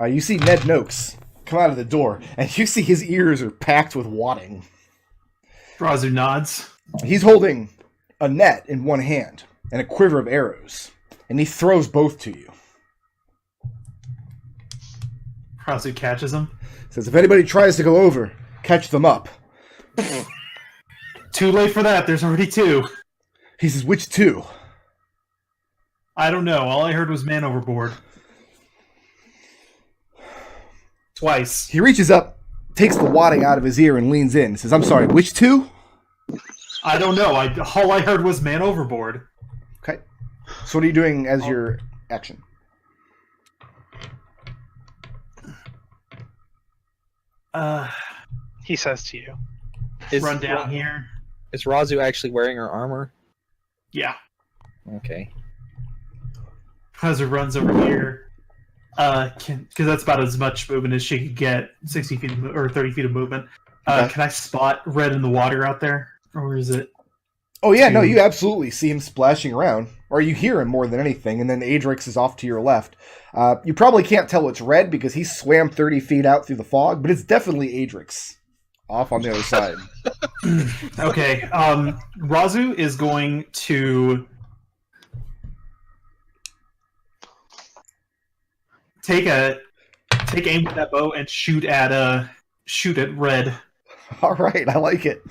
You see Ned Noakes come out of the door, and you see his ears are packed with wadding. Raazu nods. He's holding a net in one hand and a quiver of arrows, and he throws both to you. Raazu catches him. Says, if anybody tries to go over, catch them up. Too late for that. There's already two. He says, which two? I don't know. All I heard was man overboard. Twice. He reaches up, takes the wadding out of his ear, and leans in. Says, I'm sorry, which two? I don't know. All I heard was man overboard. Okay. So what are you doing as your action? He says to you. Run down here. Is Raazu actually wearing her armor? Yeah. Okay. Raazu runs over here. Because that's about as much movement as she could get. 60 feet or 30 feet of movement. Okay. Can I spot Red in the water out there? Or is it... Oh yeah, no, you absolutely see him splashing around. Or you hear him more than anything, and then Adrex is off to your left. You probably can't tell it's Red because he swam 30 feet out through the fog, but it's definitely Adrex. Off on the other side. Okay, Raazu is going to take aim with that bow and shoot at Red. All right, I like it.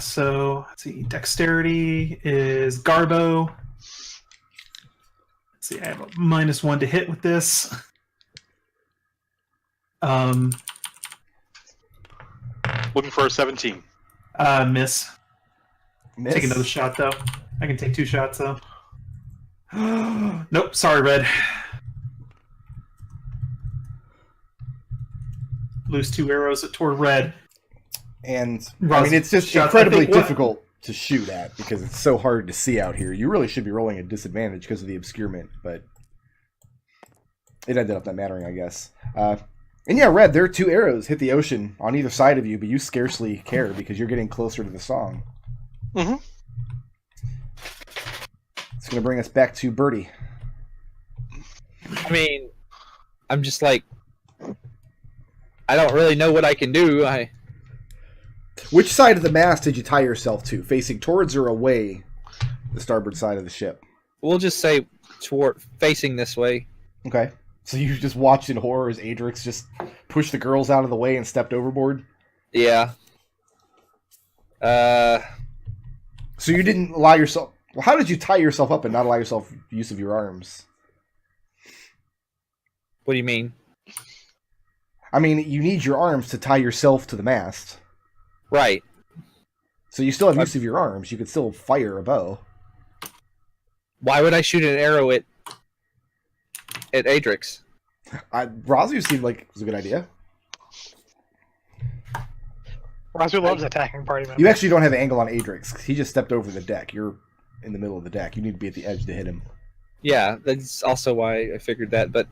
So let's see. Dexterity is Garbo. Let's see. I have a -1 to hit with this. Looking for a 17. Miss. Take another shot though. I can take 2 shots though. Nope. Sorry, Red. Lose 2 arrows toward Red. And I mean, it's just incredibly difficult to shoot at because it's so hard to see out here. You really should be rolling a disadvantage because of the obscurement, but it ended up not mattering, I guess. And yeah, Red, there are 2 arrows hit the ocean on either side of you, but you scarcely care because you're getting closer to the song. Mm-hmm. It's going to bring us back to Birdie. I mean, I'm just like, I don't really know what I can do. Which side of the mast did you tie yourself to? Facing towards or away the starboard side of the ship? We'll just say facing this way. Okay. So you just watched in horror as Adrex just pushed the girls out of the way and stepped overboard? Yeah. So you didn't allow yourself... Well, how did you tie yourself up and not allow yourself use of your arms? What do you mean? I mean, you need your arms to tie yourself to the mast. Right. So you still have use of your arms. You could still fire a bow. Why would I shoot an arrow at Adrex? Raazu seemed like it was a good idea. Raazu loves attacking party members. You actually don't have an angle on Adrex. He just stepped over the deck. You're in the middle of the deck. You need to be at the edge to hit him. Yeah, that's also why I figured that. But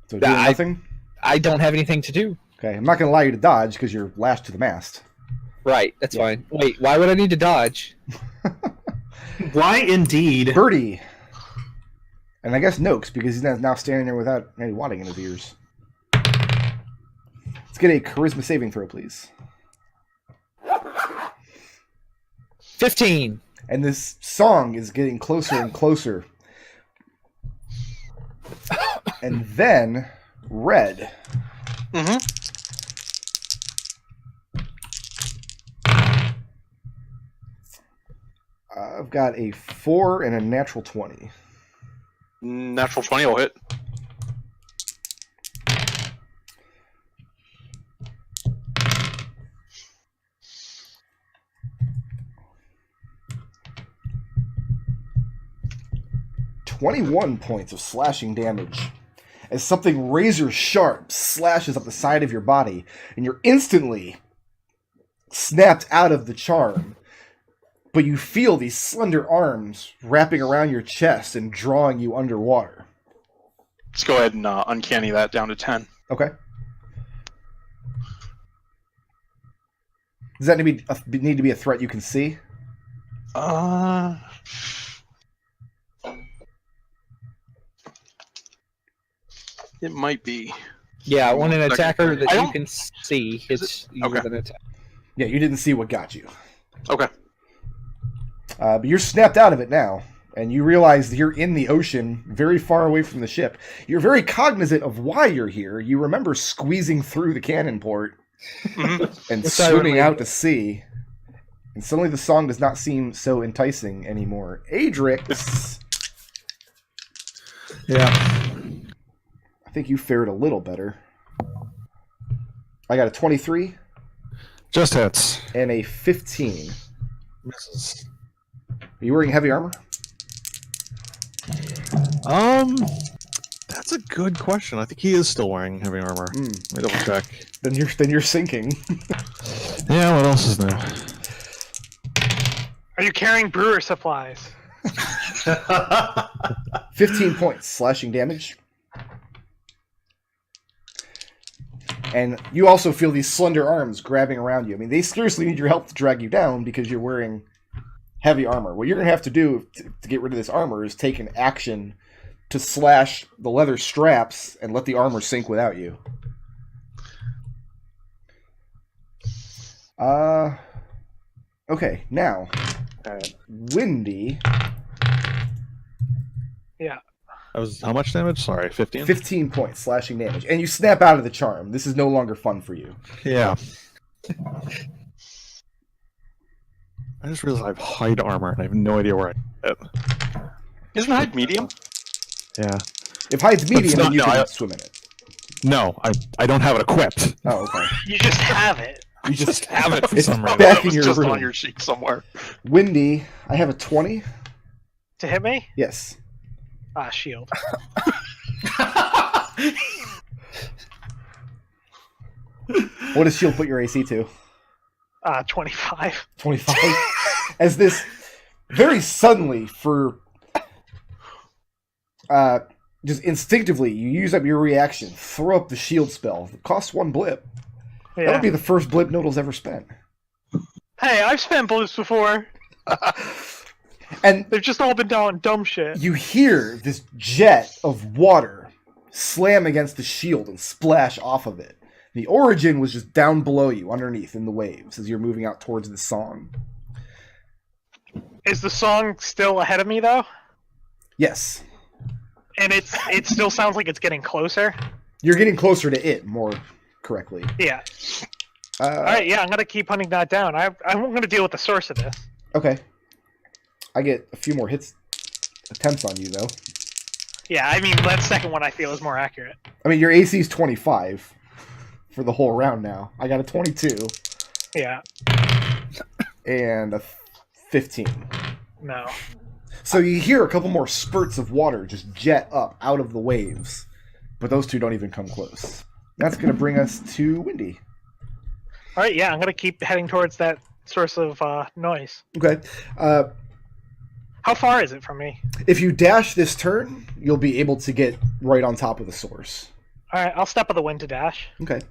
So doing nothing? I don't have anything to do. Okay, I'm not going to allow you to dodge because you're lashed to the mast. Right, that's fine. Wait, why would I need to dodge? Why indeed? Birdie. And I guess Noakes, because he's now standing there without any wadding in his ears. Let's get a charisma saving throw, please. 15. And this song is getting closer and closer. And then, Red. Mm-hmm. I've got a 4 and a natural 20. Natural 20 will hit. "21 points of slashing damage as something razor sharp slashes up the side of your body, and you're instantly snapped out of the charm. But you feel these slender arms wrapping around your chest and drawing you underwater. Let's go ahead and uncanny that down to 10. Okay. Does that need to be a threat you can see? It might be. Yeah, when an attacker that I you don't- can see hits you with an attack. Yeah, you didn't see what got you. Okay. But you're snapped out of it now, and you realize that you're in the ocean, very far away from the ship. You're very cognizant of why you're here. You remember squeezing through the cannon port and Which I swimming remember. out to sea. And suddenly the song does not seem so enticing anymore. Adrex, Yeah. I think you fared a little better. I got a 23 Just hits. and a 15. Misses. Are you wearing heavy armor? That's a good question. I think he is still wearing heavy armor. Let me double check. Then you're sinking. Yeah, what else is new? Are you carrying brewer supplies? 15 points slashing damage. And you also feel these slender arms grabbing around you. I mean, they seriously need your help to drag you down because you're wearing heavy armor. What you're going to have to do to get rid of this armor is take an action to slash the leather straps and let the armor sink without you. Okay, now, Windy, Yeah. That was how much damage? Sorry, 15? 15 points slashing damage. And you snap out of the charm. This is no longer fun for you. Yeah. I just realized I have hide armor and I have no idea where I hit. Isn't hide medium? Yeah. If hide's medium, not- then you no, can I- swim in it. No, I don't have it equipped. Oh, okay. You just have it. You just have it for It's some reason. back It was in your just room. on your sheet somewhere. Windy, I have a 20. To hit me? Yes. Shield. What does shield put your AC to? 25. 25. As this very suddenly, for just instinctively, you use up your reaction, throw up the shield spell. It costs 1 blip. That Yeah. would be the first blip Nodal's ever spent. Hey, I've spent blips before. And They've just all been doing dumb shit. you hear this jet of water slam against the shield and splash off of it. The origin was just down below you, underneath, in the waves, as you're moving out towards the song. Is the song still ahead of me though? Yes. And it still sounds like it's getting closer. You're getting closer to it, more correctly. Yeah. All right. Yeah, I'm gonna keep hunting that down. I'm gonna deal with the source of this. Okay. I get a few more attempts on you, though. Yeah, I mean that second one I feel is more accurate. I mean, your AC is 25 for the whole round now. I got a 22 Yeah. and a 15. No. So you hear a couple more spurts of water just jet up out of the waves, but those two don't even come close. That's going to bring us to Windy. All right. Yeah, I'm gonna keep heading towards that source of noise. Okay. How far is it from me? If you dash this turn, you'll be able to get right on top of the source. All right. I'll step of the wind to dash. Okay.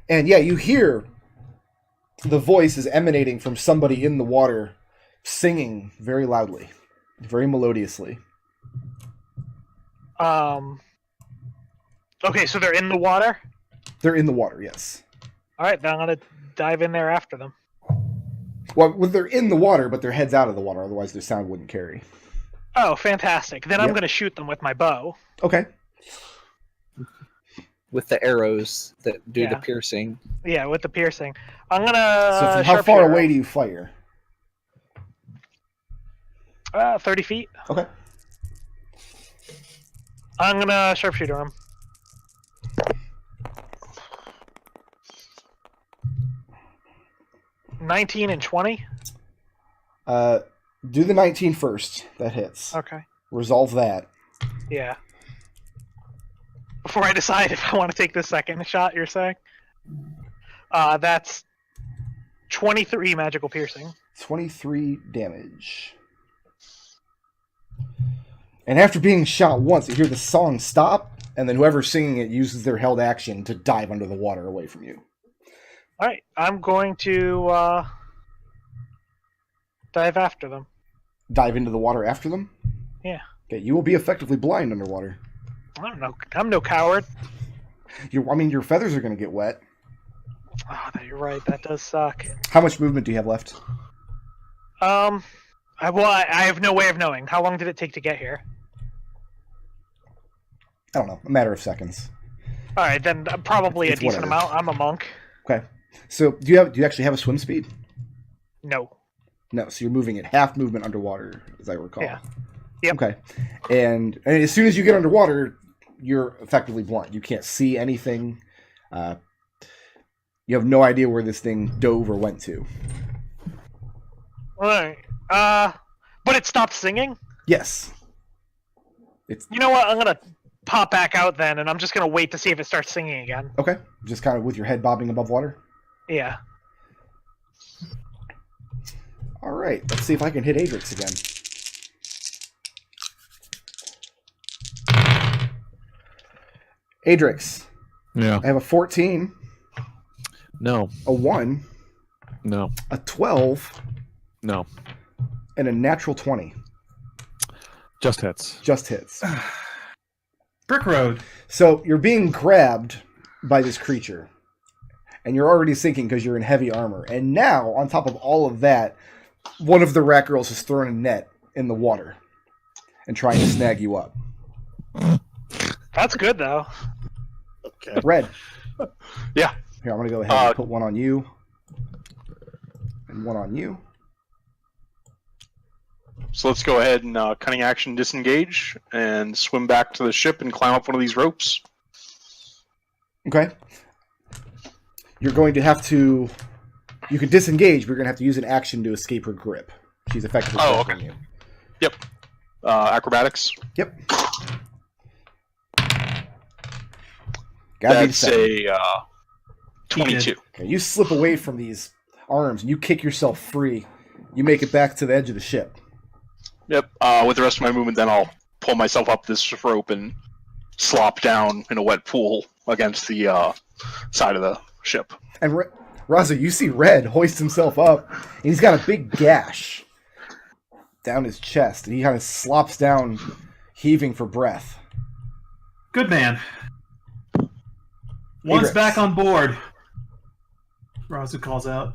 And yeah, you hear the voice is emanating from somebody in the water singing very loudly, very melodiously. Okay, so they're in the water? They're in the water, yes. All right, then I'm going to dive in there after them. Well, they're in the water, but their head's out of the water, otherwise their sound wouldn't carry. Oh, fantastic. Then I'm Yep. going to shoot them with my bow. Okay. With the arrows that do the Yeah. piercing. Yeah, with the piercing. I'm going So to... from how far away do you fire? 30 feet. Okay. I'm going to sharpshooter him. $19 and 20? Do the 19 first. That hits. Okay. Resolve that. Yeah. Before I decide if I want to take the second shot, you're saying? That's 23 magical piercing. 23 damage. And after being shot once, you hear the song stop, and then whoever's singing it uses their held action to dive under the water away from you. Alright, I'm going to dive after them. Dive into the water after them? Yeah. Okay, you will be effectively blind underwater. I don't know. I'm no coward. Your feathers are going to get wet. Oh, you're right. That does suck. How much movement do you have left? I have no way of knowing. How long did it take to get here? I don't know. A matter of seconds. All right, then probably It's a decent whatever. amount. I'm a monk. Okay. So do you actually have a swim speed? No. No. So you're moving at half movement underwater, as I recall. Yeah. Yep. Okay. And as soon as you get underwater, you're effectively blind. You can't see anything. You have no idea where this thing dove or went to. All right. But it stopped singing? Yes. You know what? I'm going to pop back out then, and I'm just going to wait to see if it starts singing again. Okay. Just kind of with your head bobbing above water? Yeah. All right. Let's see if I can hit Adrex again. Adrex, Yeah. I have a 14, No. a 1, No. a 12, No. and a natural 20. Just hits. Just hits. Brick Road. So you're being grabbed by this creature, and you're already sinking because you're in heavy armor. And now, on top of all of that, one of the rat girls has thrown a net in the water and trying to snag you up. That's good, though. Okay. Red. Yeah. Here, I'm going to go ahead and put one on you. And one on you. So let's go ahead and cunning action disengage and swim back to the ship and climb up one of these ropes. Okay. You're going to have to... You can disengage, but you're going to have to use an action to escape her grip. She's effectively grappling okay. you. Yep. Acrobatics. Yep. Gotta be That's 7. a 22. Okay, you slip away from these arms and you kick yourself free. You make it back to the edge of the ship. Yep. With the rest of my movement, then I'll pull myself up this rope and slop down in a wet pool against the side of the ship. And Raazu, you see Red hoist himself up, and he's got a big gash down his chest, and he kind of slops down, heaving for breath. Good man. One's Adrex. back on board. Raazu calls out.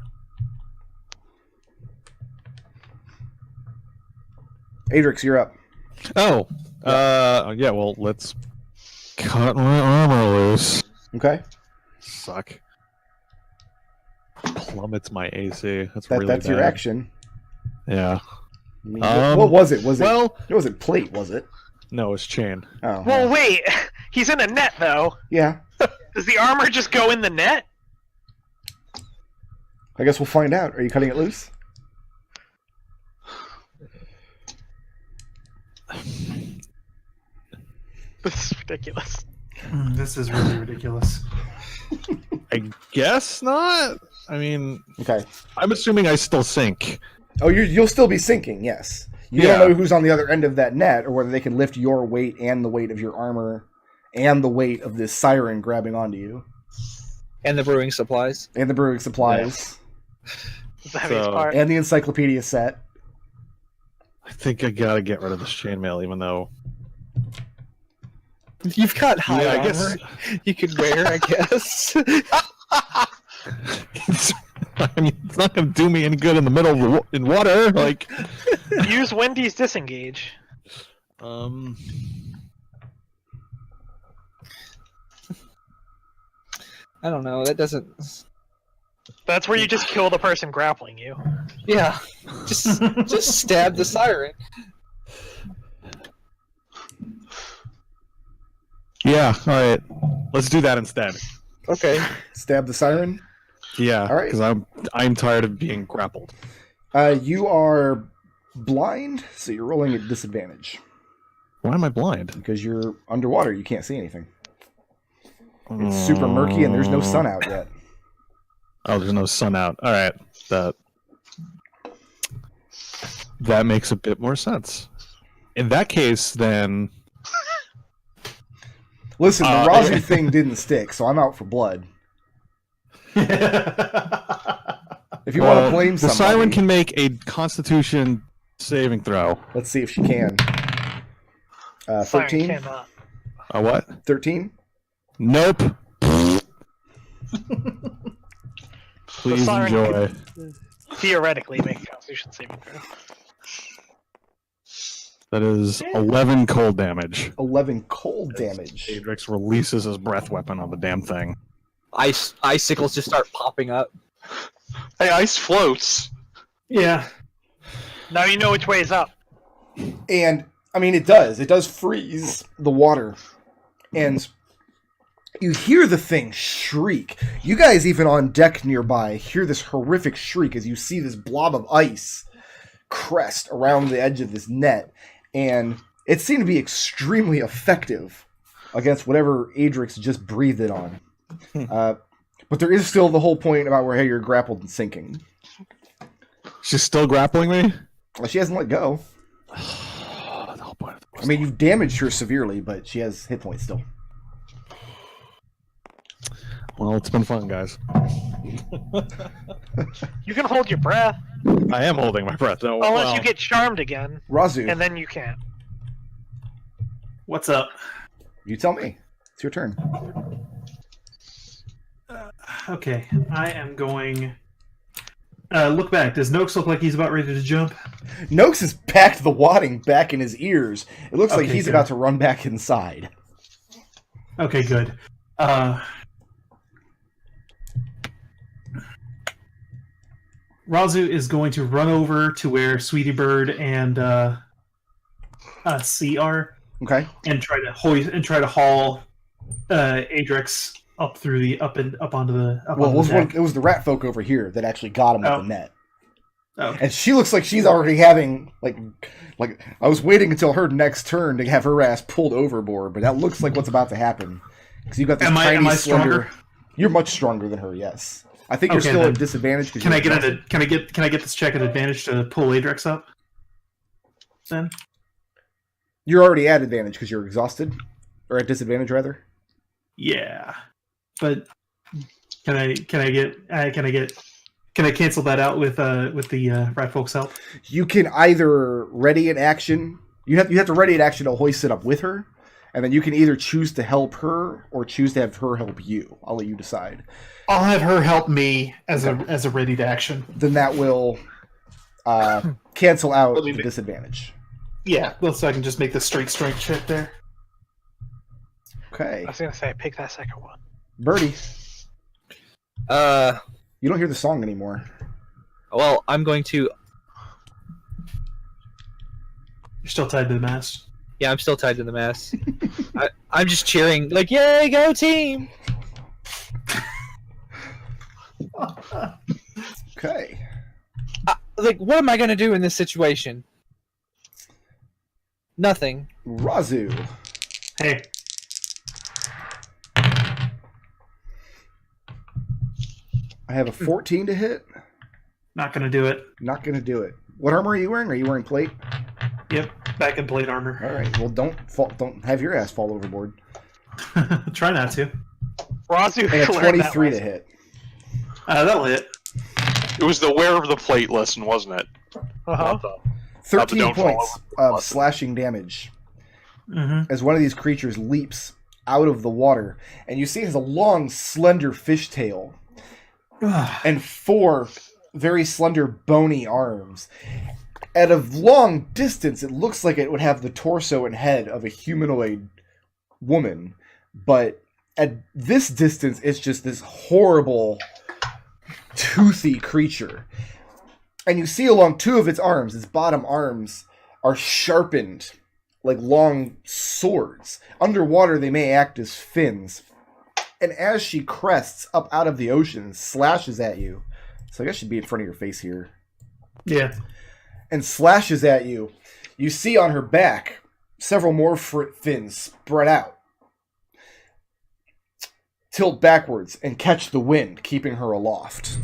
Adrex, you're up. Oh. Yeah, well, let's cut my armor loose. Okay? Suck. Plummets my AC. That's That's bad. your action. Yeah. I mean, what was it? Well, It wasn't plate, was it? no, it's chain. Oh. Well, wait. He's in a net, though. Yeah. Does the armor just go in the net? I guess we'll find out. Are you cutting it loose? This is ridiculous. This is really ridiculous. I guess not. I mean, Okay. I'm assuming I still sink. Oh, you'll still be sinking, yes. You Yeah. don't know who's on the other end of that net, or whether they can lift your weight and the weight of your armor and the weight of this siren grabbing onto you. And the brewing supplies. And the brewing supplies. It's the heaviest So- part. And the encyclopedia set. I think I gotta get rid of this chainmail, even though. You've got high Yeah, I armor guess. you could wear, I guess. I mean, it's not gonna do me any good in the middle of in water. Like, Use Wendy's disengage. I don't know. That doesn't. That's where you just kill the person grappling you. Yeah, just stab the siren. yeah. All right, let's do that instead. Okay. Stab the siren. Yeah, All right. because I'm tired of being grappled. You are blind, so you're rolling at disadvantage. Why am I blind? Because you're underwater, you can't see anything. It's super murky and there's no sun out yet. Oh, there's no sun out. All right, that makes a bit more sense. In that case, then Listen, the Raazu thing didn't stick, so I'm out for blood. If you want to blame the somebody, siren can make a Constitution saving throw. let's see if she can. Siren 13? cannot. A what? 13? Nope. The Please siren enjoy. could theoretically make a Constitution saving throw. That is 11 cold damage. 11 cold damage. Adrex releases his breath weapon on the damn thing. Icicles just start popping up. Hey, ice floats. Yeah. Now you know which way is up. And, I mean, it does freeze the water. And you hear the thing shriek. You guys, even on deck nearby, hear this horrific shriek as you see this blob of ice crest around the edge of this net. And it seemed to be extremely effective against whatever Adrex just breathed it on. But there is still the whole point about where you're grappled and sinking. She's still grappling me? Well, she hasn't let go. I mean, you've damaged her severely, but she has hit points still. Well, it's been fun, guys. You can hold your breath. I am holding my breath, though. Unless you get charmed again. Raazu, And then you can't. What's up? you tell me. It's your turn. Okay, I am going. Look back. Does Noakes look like he's about ready to jump? Noakes has packed the wadding back in his ears. It looks like Okay, he's good. about to run back inside. Okay, good. Raazu is going to run over to where Sweetie Bird and C are, Okay. and try to haul Adrex up through the up onto the Well, onto the deck. it was the rat folk over here that actually got him with Oh. the net. Oh. And she looks like she's already having like I was waiting until her next turn to have her ass pulled overboard, but that looks like what's about to happen because you got this Am tiny I slender. stronger? You're much stronger than her. Yes, I think you're Okay, still then. at disadvantage. 'Cause Can I you're Can I get this check at advantage to pull Adrex up? Then You're already at advantage because you're exhausted, or at disadvantage rather. yeah, but can I cancel that out with the rat folks help? You can either ready an action. You have to ready an action to hoist it up with her, and then you can either choose to help her or choose to have her help you. I'll let you decide. I'll have her help me as a ready to action. Then that will cancel out Let me the make- disadvantage. Yeah, well, so I can just make the straight strength check there. Okay, I was going to say, pick that second one. Birdie, Uh, you don't hear the song anymore. well, I'm going to. You're still tied to the mast. Yeah, I'm still tied to the mast. I'm just cheering, like, yay, go team! Okay, Like, what am I going to do in this situation? Nothing. Raazu. Hey, I have a 14 to hit. not gonna do it. Not going to do it. What armor are you wearing? Are you wearing plate? Yep, back in plate armor. All right. Well, don't have your ass fall overboard. Try not to. Raazu And a learned that 23 to lesson. hit. That'll hit. It was the wear of the plate lesson, wasn't it? Uh-huh. 13 don't fall points over. of slashing damage Mm-hmm. as one of these creatures leaps out of the water, and you see it has a long, slender fishtail and 4 very slender, bony arms. At a long distance, it looks like it would have the torso and head of a humanoid woman, but at this distance, it's just this horrible, toothy creature. And you see along 2 of its arms, its bottom arms, are sharpened like long swords. Underwater, they may act as fins. And as she crests up out of the ocean, slashes at you. So I guess she'd be in front of your face here. Yeah. And slashes at you. You see on her back several more fins spread out. Tilt backwards and catch the wind, keeping her aloft.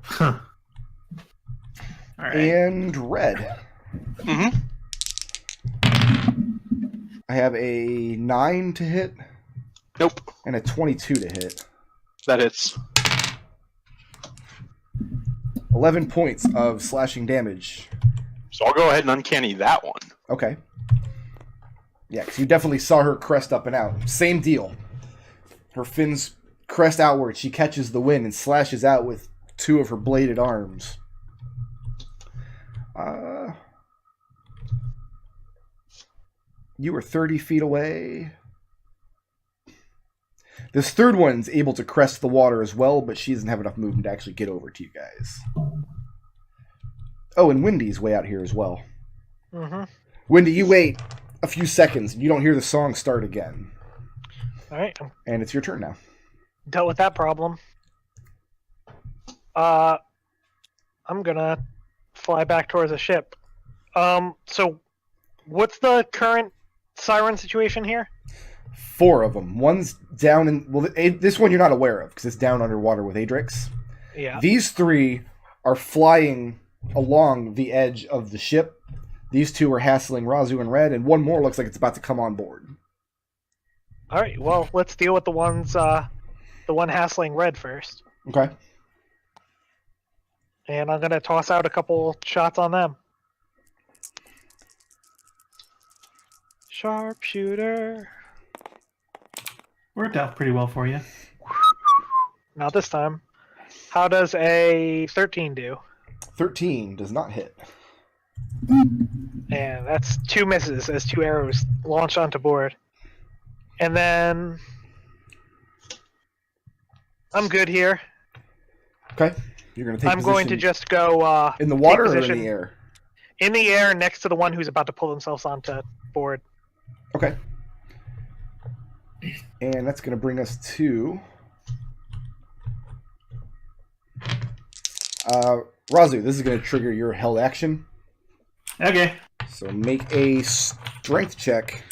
Huh. All right. And red. Mm-hmm. I have a 9 to hit Nope. and a 22 to hit. That hits. 11 points of slashing damage. So I'll go ahead and uncanny that one. Okay. Yeah, because you definitely saw her crest up and out. Same deal. Her fins crest outward. She catches the wind and slashes out with 2 of her bladed arms. You are 30 feet away. This third one's able to crest the water as well, but she doesn't have enough movement to actually get over to you guys. Oh, and Windy's way out here as well. Mm-hmm. Windy, you wait a few seconds, and you don't hear the song start again. All right. And it's your turn now. Dealt with that problem. I'm gonna fly back towards the ship. So what's the current siren situation here? 4 of them. One's down in... Well, this one you're not aware of, because it's down underwater with Adrex. Yeah. These 3 are flying along the edge of the ship. These 2 are hassling Raazu and Red, and one more looks like it's about to come on board. All right. Well, let's deal with the one hassling Red first. Okay. And I'm gonna toss out a couple shots on them. Sharpshooter. Worked out pretty well for you. Not this time. How does a 13 do? 13 does not hit. And that's 2 misses as 2 arrows launch onto board. And then I'm good here. Okay. You're going to take I'm going to just go in the water take or position in the air? in the air next to the one who's about to pull themselves onto board. Okay. And that's going to bring us to... Raazu, this is going to trigger your held action. Okay. So make a strength check.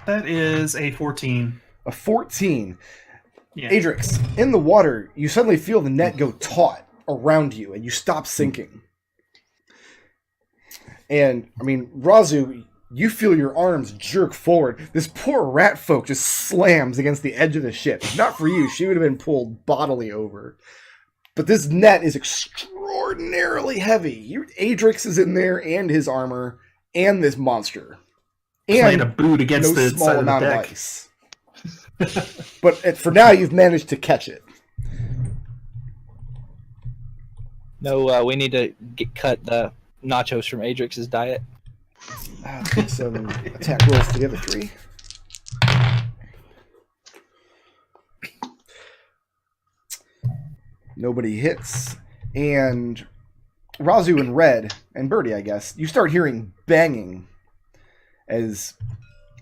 That is a 14. A 14. Yeah. Adrex, in the water, you suddenly feel the net go taut around you, and you stop sinking. And, I mean, Raazu, you feel your arms jerk forward. This poor rat folk just slams against the edge of the ship. If not for you, she would have been pulled bodily over. But this net is extraordinarily heavy. Adrex is in there, and his armor, and this monster. Playing And a boot against no the small side of the amount of deck. ice. But for now, you've managed to catch it. No, we need to cut the nachos from Adrex's diet. Take some attack rolls for the other 3. Nobody hits. And Raazu and Red, and Birdie, I guess, you start hearing banging as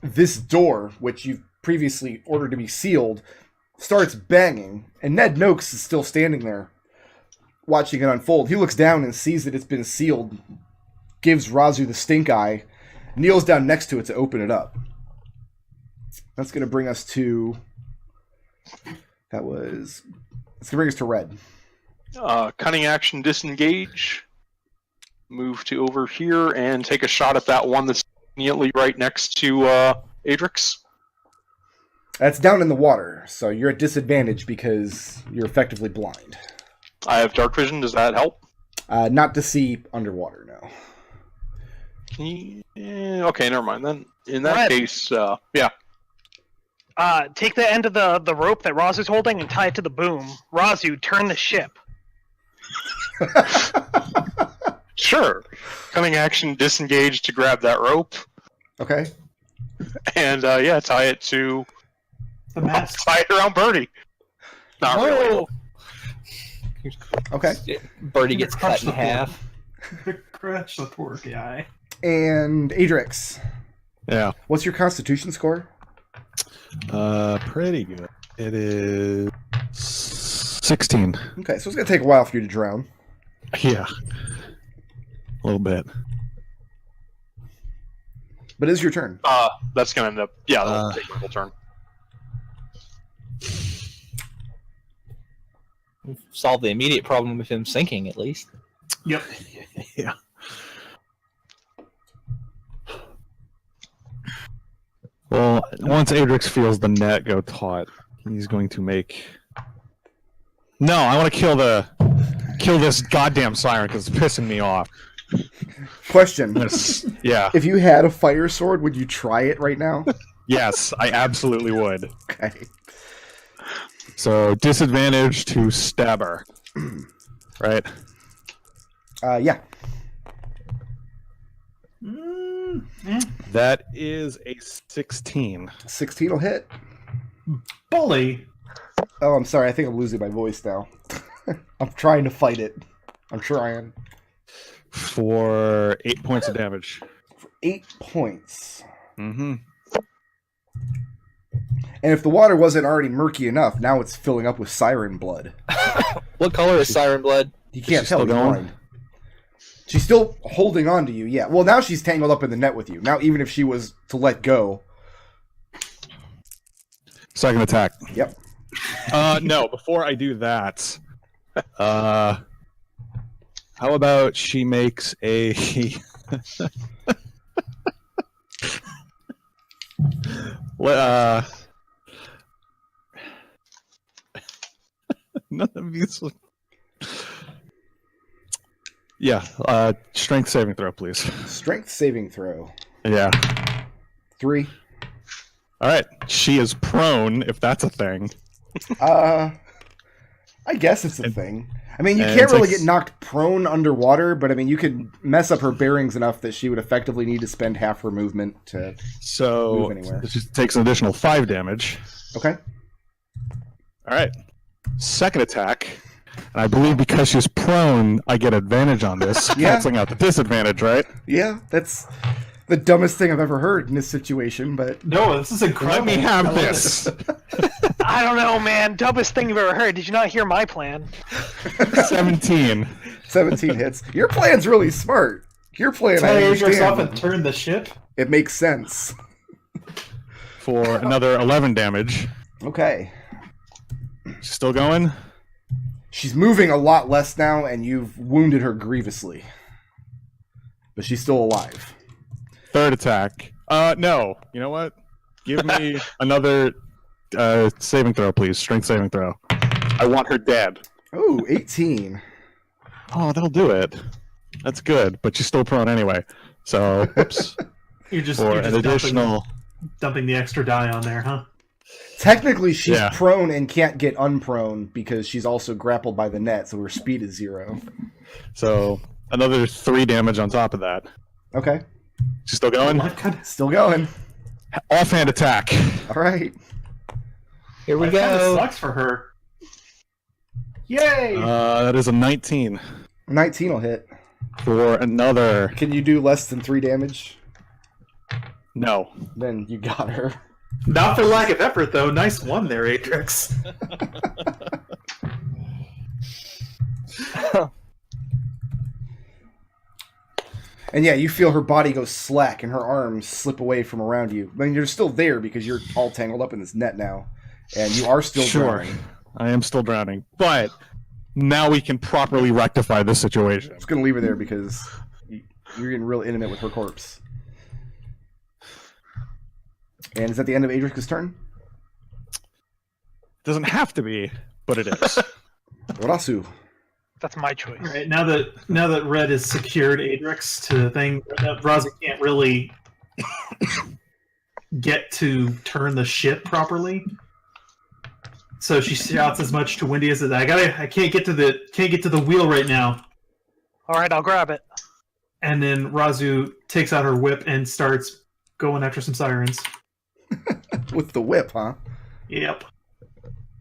this door, which you've previously ordered to be sealed, starts banging. And Ned Noakes is still standing there, watching it unfold. He looks down and sees that it's been sealed, gives Raazu the stink eye, kneels down next to it to open it up. That's going to bring us to... It's going to bring us to Red. Cunning action, disengage. Move to over here and take a shot at that one that's immediately right next to Adrex. That's down in the water, so you're at disadvantage because you're effectively blind. I have dark vision. Does that help? Not to see underwater, no. Okay, never mind. Then in that Red. case, yeah. Take the end of the rope that Raazu's holding and tie it to the boom. Raazu, turn the ship. Sure. Cunning action, disengage to grab that rope. Okay. And yeah, tie it to... The mast. Tie it around Birdie. Not really. Okay. Birdie gets cut in half. Crush the poor guy. And Adrex, Yeah. what's your Constitution score? Pretty good. It is 16. Okay, so it's going to take a while for you to drown. Yeah. A little bit. But it is your turn. That's gonna end up... Yeah, that'll take my whole turn. Solve the immediate problem with him sinking, at least. Yep. Yeah. Well, once Adrex feels the net go taut, he's going to make No, I want to kill this goddamn siren because it's pissing me off. Question. Yeah. If you had a fire sword, would you try it right now? Yes, I absolutely would. Okay. So disadvantage to stabber. Right? Yeah. That is a 16. 16 will hit. Bully. Oh, I'm sorry. I think I'm losing my voice now. I'm trying to fight it. I'm trying. For 8 points of damage. 8 points. Mm-hmm. And if the water wasn't already murky enough, now it's filling up with siren blood. What color is siren blood? You can't She's tell. still He's going? blind. She's still holding on to you, yeah. Well, now she's tangled up in the net with you. Now, even if she was to let go... Second attack. Yep. No, before I do that, how about she makes a... None of these... Yeah, strength saving throw, please. Strength saving throw. Yeah. 3. All right, she is prone, if that's a thing. I guess it's a thing. I mean, you and can't really takes- get knocked prone underwater, but I mean, you could mess up her bearings enough that she would effectively need to spend half her movement to So move anywhere. she takes an additional 5 damage. Okay. All right. Second attack. And I believe because she's prone, I get advantage on this, Yeah. canceling out the disadvantage, right? Yeah, that's the dumbest thing I've ever heard in this situation, but No, this is incredible. Let me I have love this. I don't know, man. Dumbest thing you've ever heard. Did you not hear my plan? 17. 17 hits. Your plan's really smart. Your plan, Tie I Adrex off understand. and turn the ship. It makes sense. For another 11 damage. Okay. She's still going? She's moving a lot less now, and you've wounded her grievously. But she's still alive. Third attack. No. You know what? Give me another saving throw, please. Strength saving throw. I want her dead. Oh, 18. Oh, that'll do it. That's good, but she's still prone anyway. So, whoops. You're just, For you're an just additional... dumping the extra die on there, huh? Technically, she's Yeah. prone and can't get unprone because she's also grappled by the net, so her speed is 0. So, another 3 damage on top of that. Okay. She's still going? Life kind of, Still going. Offhand attack. All right. Here we life kind of go. sucks for her. Yay! That is a 19 19 will hit. for another... Can you do less than 3 damage? No. Then you got her. Not for lack of effort, though. Nice one there, Adrex. And yeah, you feel her body go slack and her arms slip away from around you. I mean, you're still there because you're all tangled up in this net now. And you are still drowning. I am still drowning. But now we can properly rectify this situation. I'm just going to leave her there because you're getting real intimate with her corpse. And is that the end of Adrix's turn? Doesn't have to be, but it is. Raazu. That's my choice. All right, now that Red has secured Adrex to the thing, Raazu can't really get to turn the ship properly. So she shouts as much to Wendy as I can't get to the wheel right now. All right, I'll grab it. And then Raazu takes out her whip and starts going after some sirens. With the whip, huh? Yep.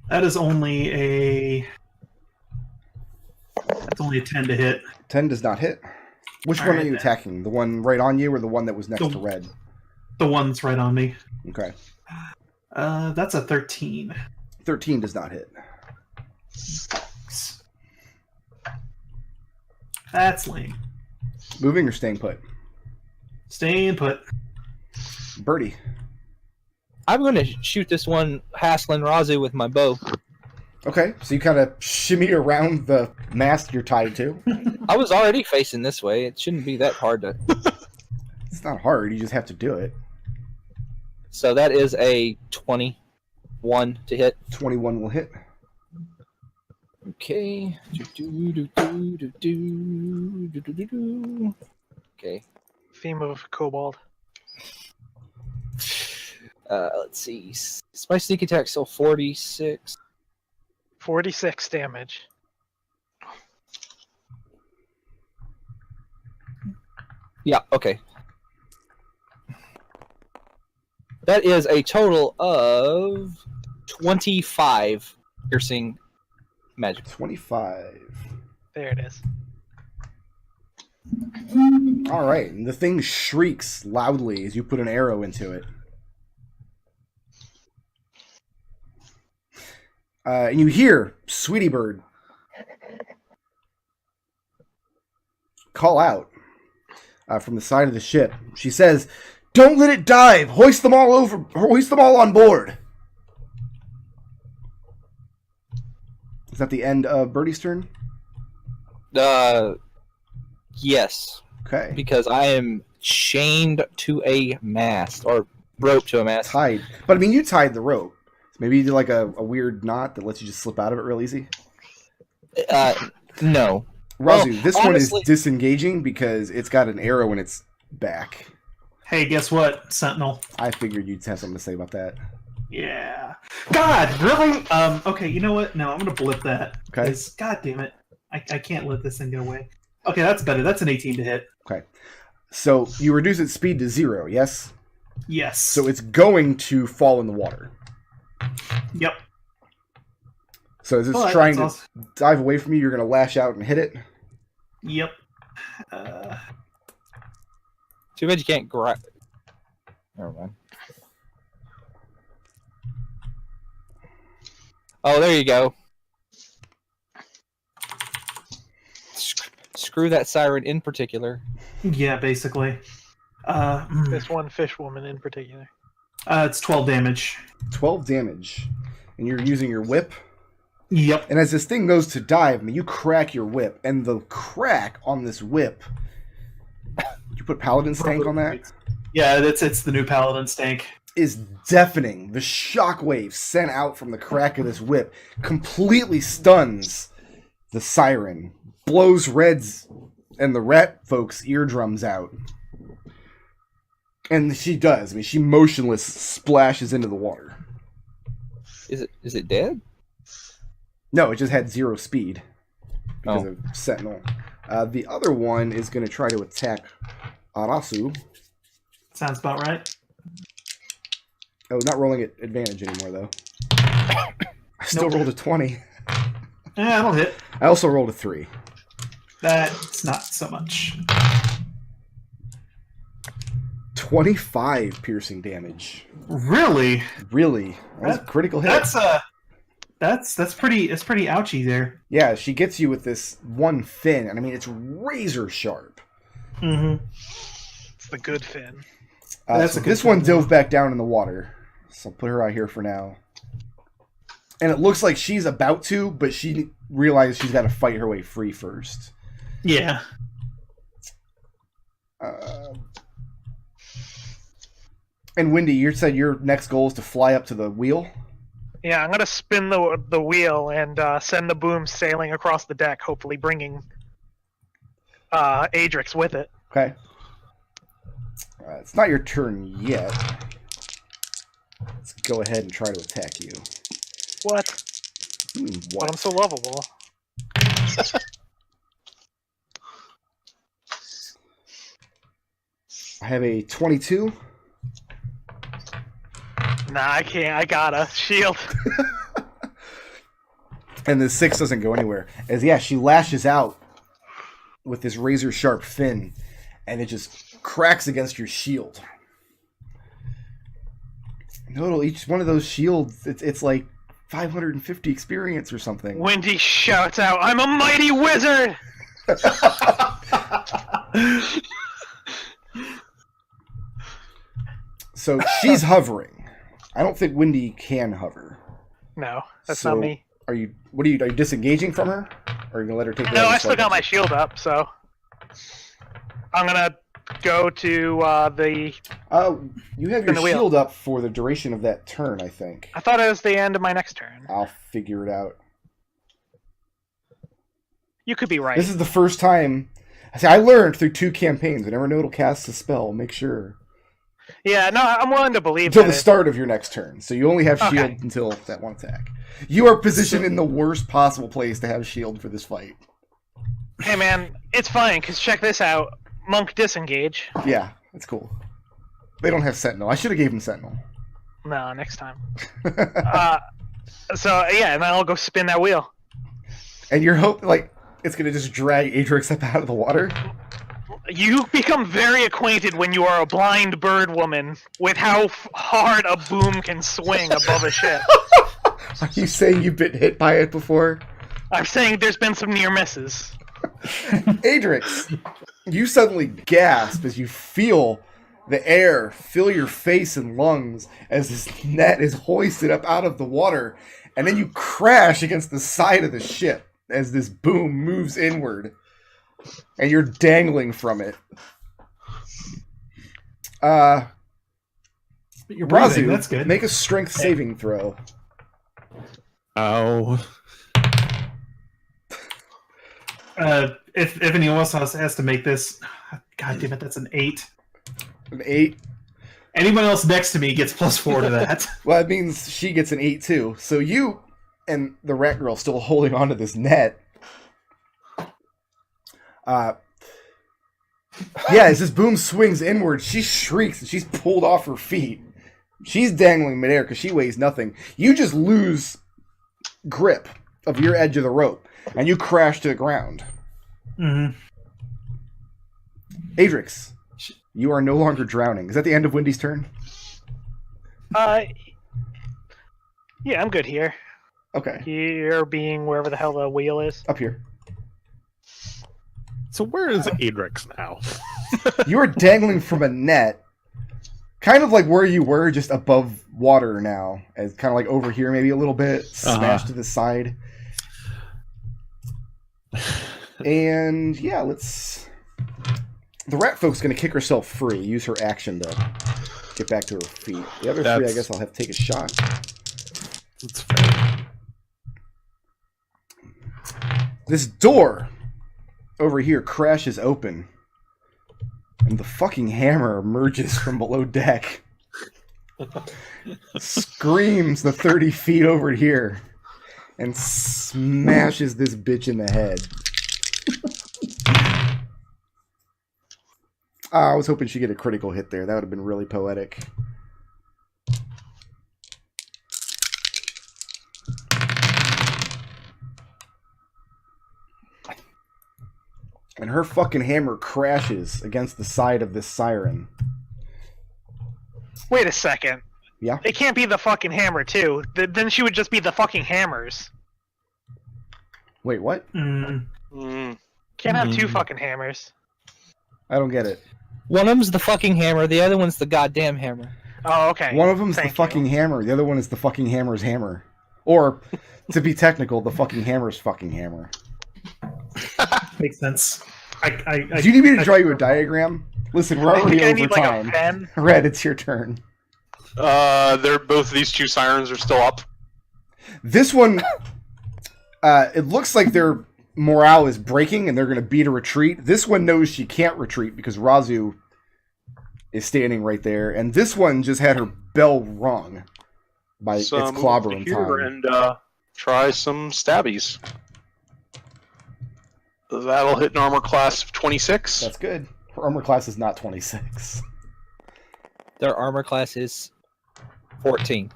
That is only a 10 to hit. 10 does not hit. Which All one right, are you then. attacking? The one right on you or the one that was next The- to red? The one that's right on me. Okay. That's a 13. 13 does not hit. That's lame. Moving or staying put? Staying put. Birdie. I'm going to shoot this one hassling Raazu with my bow. Okay, so you kind of shimmy around the mast you're tied to. I was already facing this way. It shouldn't be that hard to... It's not hard, you just have to do it. So that is a 21 to hit. 21 will hit. Okay. Okay. Theme of Kobold. Let's see. My sneak attack still 46. 46 damage. Yeah, okay. That is a total of 25 piercing magic. 25. There it is. All right, and the thing shrieks loudly as you put an arrow into it. And you hear Sweetie Bird call out from the side of the ship. She says, "Don't let it dive! Hoist them all on board!" Is that the end of Birdie's turn? Yes. Okay. Because I am chained to a mast, or roped to a mast. Tied. But I mean, you tied the rope. So maybe you do like a weird knot that lets you just slip out of it real easy? No. Raazu, this honestly, one is disengaging because it's got an arrow in its back. Hey, guess what, Sentinel? I figured you'd have something to say about that. Yeah. God, really? Okay, you know what? No, I'm gonna blip that. Okay. 'Cause, God damn it. I can't let this thing get away. Okay, that's better. That's an 18 to hit. Okay. So you reduce its speed to 0, yes? Yes. So it's going to fall in the water. Yep. So is it Oh, trying that's to awesome. dive away from you? You're going to lash out and hit it? Yep. Too bad you can't grab. Never mind. Oh, there you go. Screw that siren in particular. Yeah, basically. This one fish woman in particular. It's 12 damage. 12 damage. And you're using your whip? Yep. And as this thing goes to dive, I mean, you crack your whip, and the crack on this whip... Did you put Paladin stank on that? Yeah, it's the new Paladin stank. Is deafening. The shockwave sent out from the crack of this whip completely stuns the siren, blows Red's and the rat folks' eardrums out. And she does. I mean, she motionless splashes into the water. Is it dead? No, it just had 0 speed because Oh. of Sentinel. The other one is going to try to attack Raazu. Sounds about right. Oh, not rolling at advantage anymore, though. I still Nope. rolled a 20. Yeah, that'll hit. I also rolled a 3. That's not so much. 25 piercing damage. Really? Really? That's a critical hit. That's pretty ouchy there. Yeah, she gets you with this one fin, and I mean, it's razor sharp. Mm-hmm. It's the good fin. That's So a good this one fin. dove back down in the water. So I'll put her out here for now. And it looks like she's about to, but she realizes she's got to fight her way free first. Yeah. And Wendy, you said your next goal is to fly up to the wheel? Yeah, I'm gonna spin the wheel and send the boom sailing across the deck, hopefully bringing Adrex with it. Okay. It's not your turn yet. Let's go ahead and try to attack you. What? What? But I'm so lovable. I have a 22. Nah, I can't. I gotta shield. And the 6 doesn't go anywhere. As yeah, she lashes out with this razor sharp fin, and it just cracks against your shield. Total, each one of those shields, it's like 550 experience or something. Wendy shouts out, "I'm a mighty wizard!" So she's hovering. I don't think Wendy can hover. No, that's So, not me. Are you disengaging from her? Or are you gonna let her take the No, other I still side? got my shield up, so I'm gonna go to the. You have Spin your the wheel. shield up for the duration of that turn, I think. I thought it was the end of my next turn. I'll figure it out. You could be right. This is the first time. See, I learned through 2 campaigns. Whenever Nodal casts a spell, make sure Yeah, no, I'm willing to believe until that the start of your next turn. So you only have shield Okay. until that one attack. You are positioned in the worst possible place to have shield for this fight. Hey, man, it's fine, because check this out. Monk disengage. Yeah, that's cool. They don't have Sentinel. I should have gave him Sentinel. No, next time. So, yeah, and then I'll go spin that wheel. And you're hoping, like, it's going to just drag Adrex up out of the water? You become very acquainted when you are a blind bird woman with how hard a boom can swing above a ship. Are you saying you've been hit by it before? I'm saying there's been some near misses. Adrex, you suddenly gasp as you feel the air fill your face and lungs as this net is hoisted up out of the water, and then you crash against the side of the ship as this boom moves inward, and you're dangling from it. But you're breathing, Raazu, that's good. make a strength saving throw. Oh. If anyone else has to make this, God damn it, that's an 8. An 8. Anyone else next to me gets +4 to that. Well, that means she gets an 8 too. So you and the rat girl still holding onto this net. Yeah, as this boom swings inward, she shrieks and she's pulled off her feet. She's dangling midair because she weighs nothing. You just lose grip of your edge of the rope, and you crash to the ground. Mm-hmm. Adrex, you are no longer drowning. Is that the end of Wendy's turn? Yeah, I'm good here. Okay, You're being wherever the hell the wheel is. up here. So where is Adrex now? You are dangling from a net, kind of like where you were, just above water now, as kind of like over here, maybe a little bit, smashed to the side. And yeah, let's. The rat folk's gonna kick herself free. Use her action to get back to her feet. The other 3, I That's- guess I'll have to take a shot. That's fair. This door over here crashes open, and the fucking hammer emerges from below deck. Screams the 30 feet over here, and smashes this bitch in the head. I was hoping she'd get a critical hit there. That would have been really poetic. And her fucking hammer crashes against the side of this siren. Wait a second. Yeah? It can't be the fucking hammer, too. Then she would just be the fucking hammers. Wait, what? Mm. Can't have 2 fucking hammers. I don't get it. One of them's the fucking hammer, the other one's the goddamn hammer. Oh, okay. One of them's Thank the fucking hammer. The other one is the fucking hammer's hammer. Or, to be technical, the fucking hammer's fucking hammer. Makes sense. Do you need me to draw you a diagram? Listen, we're I already think I over need like a time. pen. Red, it's your turn. They're both of these 2 sirens are still up. This one, it looks like their morale is breaking and they're going to beat a retreat. This one knows she can't retreat because Raazu is standing right there. And this one just had her bell rung by its So move clobbering here time. and try some stabbies. That'll hit an armor class of 26 That's good. Her armor class is not 26. Their armor class is 14.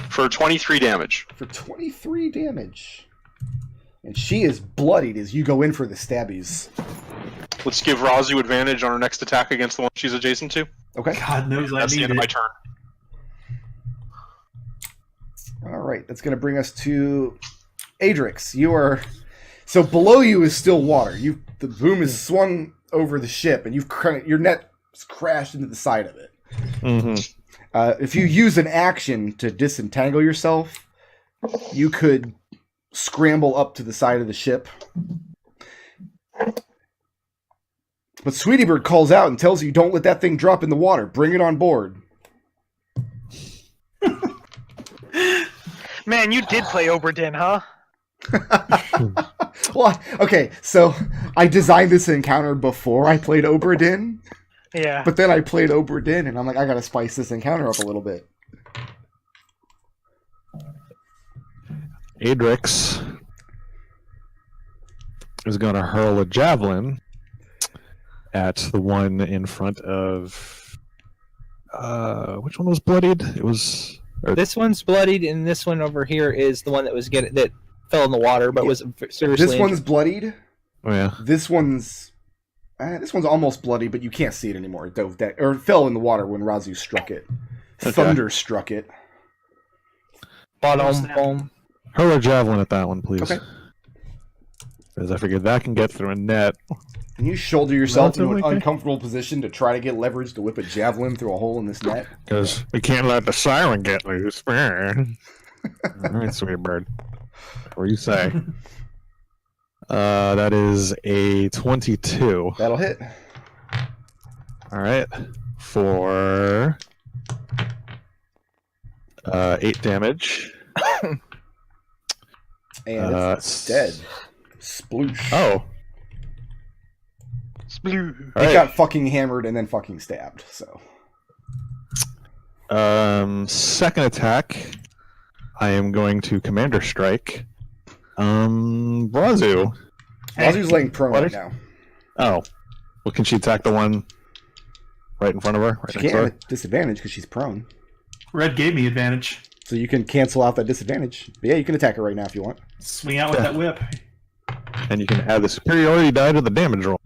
for 23 damage. For 23 damage. And she is bloodied as you go in for the stabbies. Let's give Raazu advantage on her next attack against the one she's adjacent to. Okay. God knows I That's the need end of my it. turn. All right, that's going to bring us to Adrex. You are so below you is still water. The boom is swung over the ship, and your net crashed into the side of it. Mm-hmm. If you use an action to disentangle yourself, you could scramble up to the side of the ship. But Sweetie Bird calls out and tells you, "Don't let that thing drop in the water. Bring it on board." Man, you did play Oberdin, huh? Well, okay, so I designed this encounter before I played Obra Dinn, Yeah. but then I played Obra Dinn, and I'm like, I gotta spice this encounter up a little bit. Adrex is going to hurl a javelin at the one in front of. Which one was bloodied? It was. This one's bloodied, and this one over here is the one that fell in the water, but was seriously. This one's bloodied. Oh yeah. This one's almost bloody, but you can't see it anymore. It dove that, or it fell in the water when Raazu struck it. Okay. Thunder struck it. Bottom. Hurl a javelin at that one, please. Okay. Because I figured that can get through a net. Can you shoulder yourself into an Relatively, okay. uncomfortable position to try to get leverage to whip a javelin through a hole in this net? Because we can't let the siren get loose. All right, sweet bird. What do you say? That is a 22. That'll hit. All right. For 8 damage. And it's dead. Sploosh. Oh. Sploo. All It right. got fucking hammered and then fucking stabbed, so. Second attack. I am going to Commander Strike. Raazu. Raazu's laying prone What right is- now. Oh. Well, can she attack the one right in front of her? Right She next to can't her? at disadvantage because she's prone. Red gave me advantage. So you can cancel out that disadvantage. But yeah, you can attack her right now if you want. Swing out with that whip. And you can add the superiority die to the damage roll.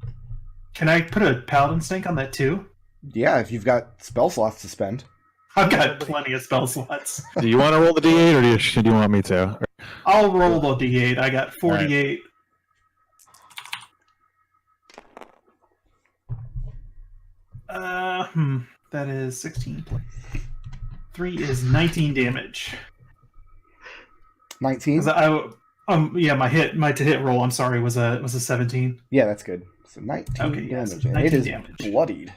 Can I put a Paladin stink on that too? Yeah, if you've got spell slots to spend. I've got plenty of spell slots. Do you want to roll the d8 or do you want me to? I'll roll the d8. I got 48. That is 16. 3 is 19 damage. 19? 'Cause yeah, my to hit roll. I'm sorry, was a 17. Yeah, that's good. So 19 Okay, yes, damage. And 19 it is damage. bloodied.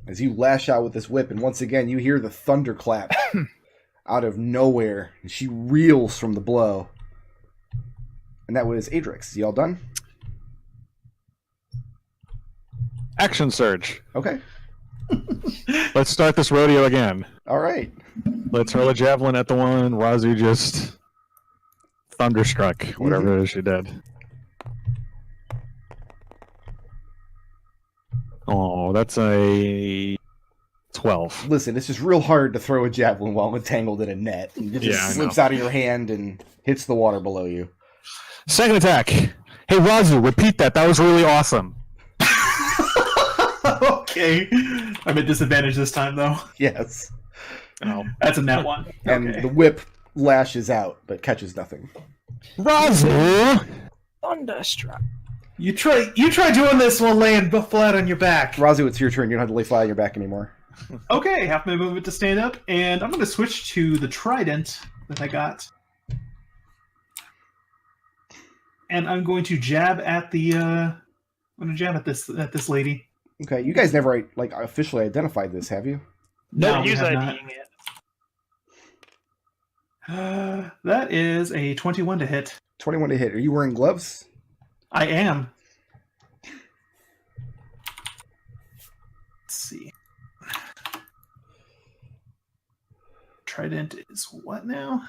As you lash out with this whip, and once again, you hear the thunderclap out of nowhere. And she reels from the blow. And that was Adrex. You all done? Action surge. Okay. Let's start this rodeo again. All right. Let's hurl a javelin at the one. Raazu just thunderstruck, whatever it is she did. Oh, that's a 12. Listen, it's just real hard to throw a javelin while entangled in a net. It just Yeah, I slips know. out of your hand and hits the water below you. Second attack. Hey, Raazu, repeat that. That was really awesome. Okay. I'm at disadvantage this time, though. Yes. Oh. That's a nat one. And Okay. the whip lashes out, but catches nothing. Raazu! Thunderstruck. You try doing this while laying flat on your back. Raazu, it's your turn. You don't have to lay flat on your back anymore. Okay, half my movement to stand up, and I'm going to switch to the trident that I got. And I'm going to jab at the I'm going to jab at this lady. Okay, you guys never officially identified this, have you? No, we use have not. IDing it. That is a 21 to hit. 21 to hit. Are you wearing gloves? I am. Let's see. Trident is what now?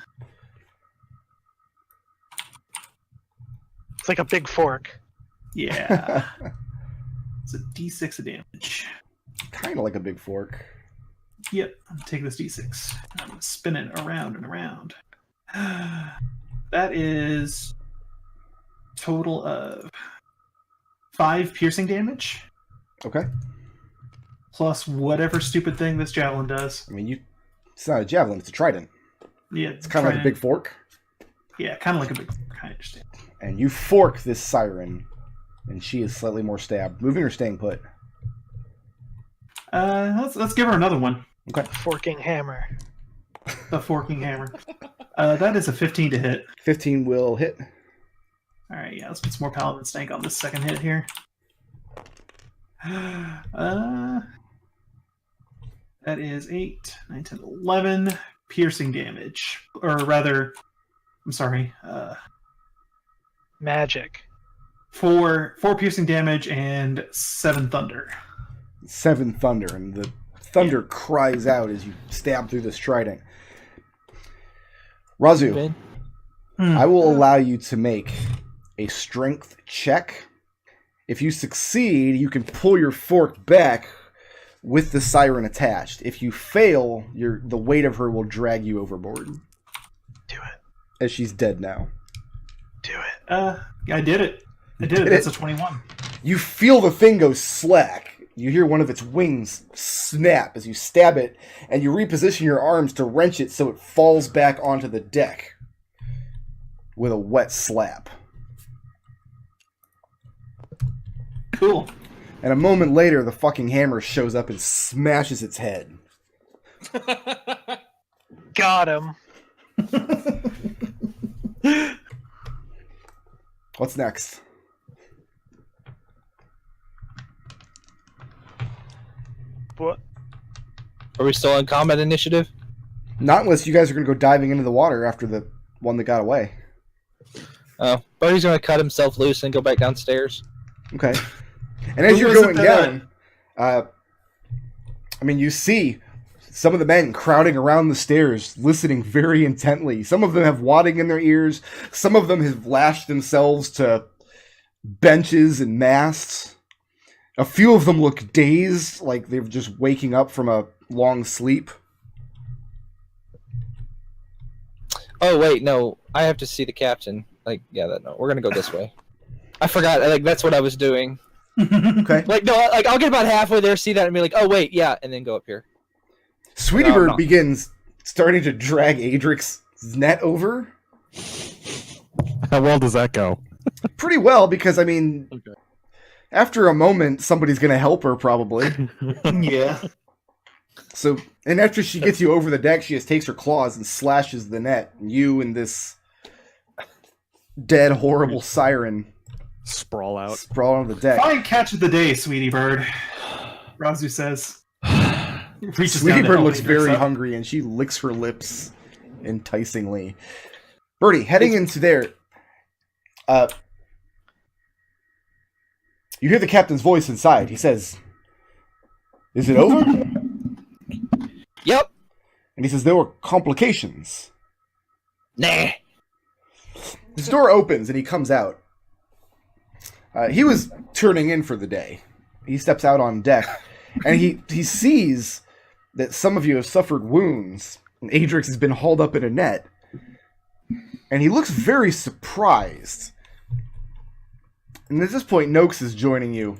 It's like a big fork. Yeah. It's a d6 of damage. Kind of like a big fork. Yep, I'm gonna take this d6. I'm gonna spin it around and around. That is total of 5 piercing damage, Okay. plus whatever stupid thing this javelin does. I mean, it's not a javelin, it's a trident. Yeah, It's kind of like a big fork. Yeah, kind of like a big. I understand. And you fork this siren, and she is slightly more stabbed. Moving or staying put? Let's give her another one. Okay. Forking hammer. The forking hammer. That is a 15 to hit. 15 will hit. All right, yeah, let's put some more paladin stank on this second hit here. That is 8, 9, 10, 11 piercing damage, or rather, I'm sorry. Magic. 4 piercing damage and 7 thunder. 7 thunder, and the thunder cries out as you stab through this trident. Raazu, I will allow you to make a strength check. If you succeed, you can pull your fork back with the siren attached. If you fail, the weight of her will drag you overboard. Do it. As she's dead now. Do it. I did it. I did it. That's a 21. You feel the thing go slack. You hear one of its wings snap as you stab it, and you reposition your arms to wrench it so it falls back onto the deck with a wet slap. Cool. And a moment later, the fucking hammer shows up and smashes its head. Got him. What's next? What? Are we still in combat initiative? Not unless you guys are going to go diving into the water after the one that got away. Oh, Birdie's going to cut himself loose and go back downstairs. Okay. And as you're going down, you see some of the men crowding around the stairs, listening very intently. Some of them have wadding in their ears. Some of them have lashed themselves to benches and masts. A few of them look dazed, like they're just waking up from a long sleep. Oh, wait, no. I have to see the captain. No, we're going to go this way. I forgot. That's what I was doing. Okay. I'll get about halfway there, see that, and be like, oh, wait, yeah, and then go up here. Sweetie Bird begins starting to drag Adrex's net over. How well does that go? Pretty well, because, after a moment, somebody's going to help her, probably. Yeah. So, and after she gets you over the deck, she just takes her claws and slashes the net. You and this dead, horrible siren sprawl out. Sprawl on the deck. Fine catch of the day, Sweetie Bird. Raazu says. Sweetie Bird looks very hungry, and she licks her lips enticingly. Birdie, heading into there, you hear the captain's voice inside. He says, "Is it over?" Yep. And he says, "There were complications." Nah. His door opens, and he comes out. He was turning in for the day. He steps out on deck, and he sees that some of you have suffered wounds, and Adrex has been hauled up in a net. And he looks very surprised. And at this point, Noakes is joining you.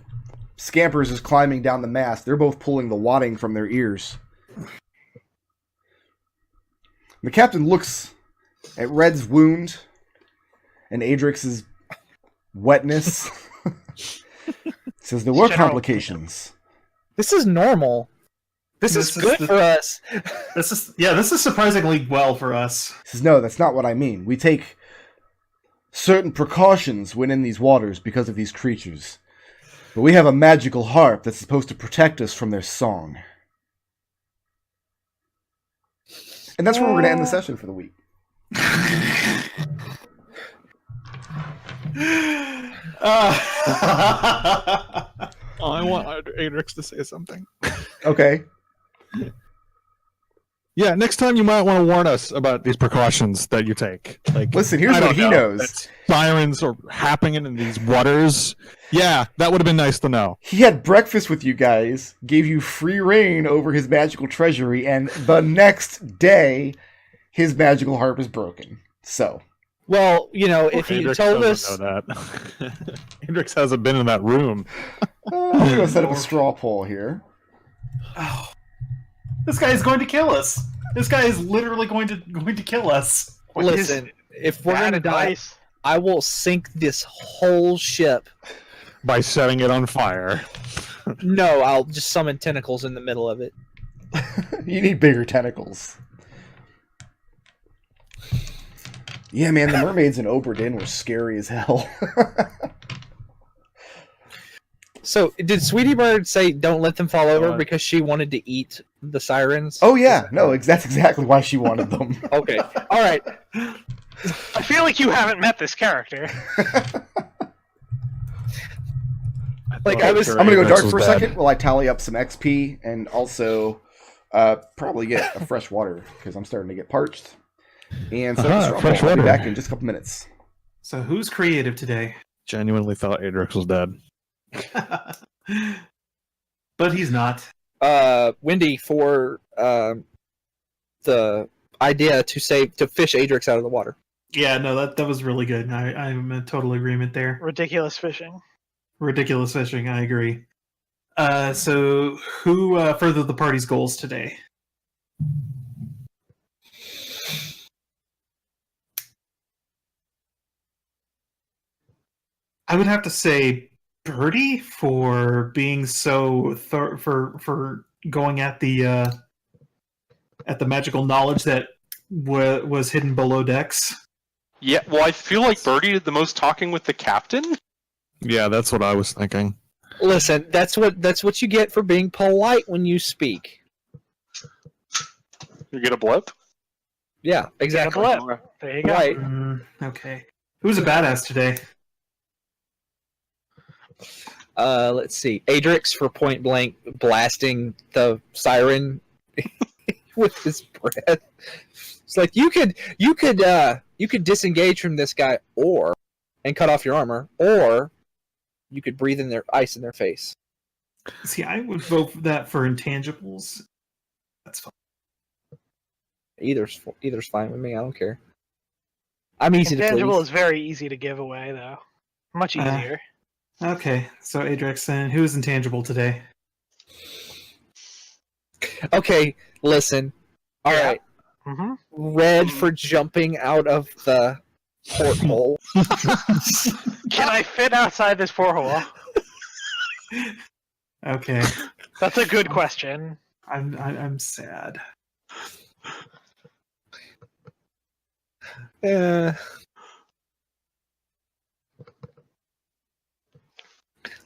Scampers is climbing down the mast. They're both pulling the wadding from their ears. The captain looks at Red's wound and Adrex's wetness. Says there were complications. This is normal. This is good for us. This is surprisingly well for us. He says, "No, that's not what I mean. We take certain precautions when in these waters because of these creatures. But we have a magical harp that's supposed to protect us from their song." And that's where we're going to end the session for the week. I want Adrex to say something. Okay. Yeah, next time you might want to warn us about these precautions that you take. Listen, here's what he knows. That sirens are happening in these waters. Yeah, that would have been nice to know. He had breakfast with you guys, gave you free reign over his magical treasury, and the next day, his magical harp is broken. So. Well, if he told us... Know that. Adrex hasn't been in that room. I'm going to set up a straw poll here. Oh. This guy is going to kill us. This guy is literally going to kill us. Listen, if we're going to die, I will sink this whole ship. By setting it on fire. No, I'll just summon tentacles in the middle of it. You need bigger tentacles. Yeah, man, the mermaids in Oberdin were scary as hell. So, did Sweetie Bird say don't let them fall over because she wanted to eat the sirens? Oh, yeah. No, that's exactly why she wanted them. Okay. All right. I feel like you haven't met this character. Like, thought I'm gonna go Adrex dark was for a bad. second while I tally up some XP and also probably get a fresh water because I'm starting to get parched. And so Fresh I'll be water. back in just a couple minutes. So who's creative today? Genuinely thought Adrex was dead. But he's not. Wendy, for the idea to fish Adrex out of the water. Yeah, no, that was really good. I'm in total agreement there. Ridiculous fishing. Ridiculous fishing, I agree. So who furthered the party's goals today? I would have to say Birdie for being so for going at the magical knowledge that was hidden below decks. Yeah, well, I feel like Birdie did the most talking with the captain. Yeah, that's what I was thinking. Listen, that's what you get for being polite when you speak. You get a blip? Yeah, exactly. Get a blip. There you go. Right. Okay. Who's a badass today? Let's see. Adrex for point blank blasting the siren with his breath. It's like you could disengage from this guy and cut off your armor, or you could breathe in their ice in their face. See, I would vote for that for intangibles. That's fine. Either's fine with me. I don't care. I'm easy to Intangible please. is very easy to give away, though. Much easier. Okay, so Adrex, then who's intangible today? Okay, listen. All Yeah. right. Mm-hmm. Red for jumping out of the porthole. Can I fit outside this porthole? Okay, That's a good question. I'm sad.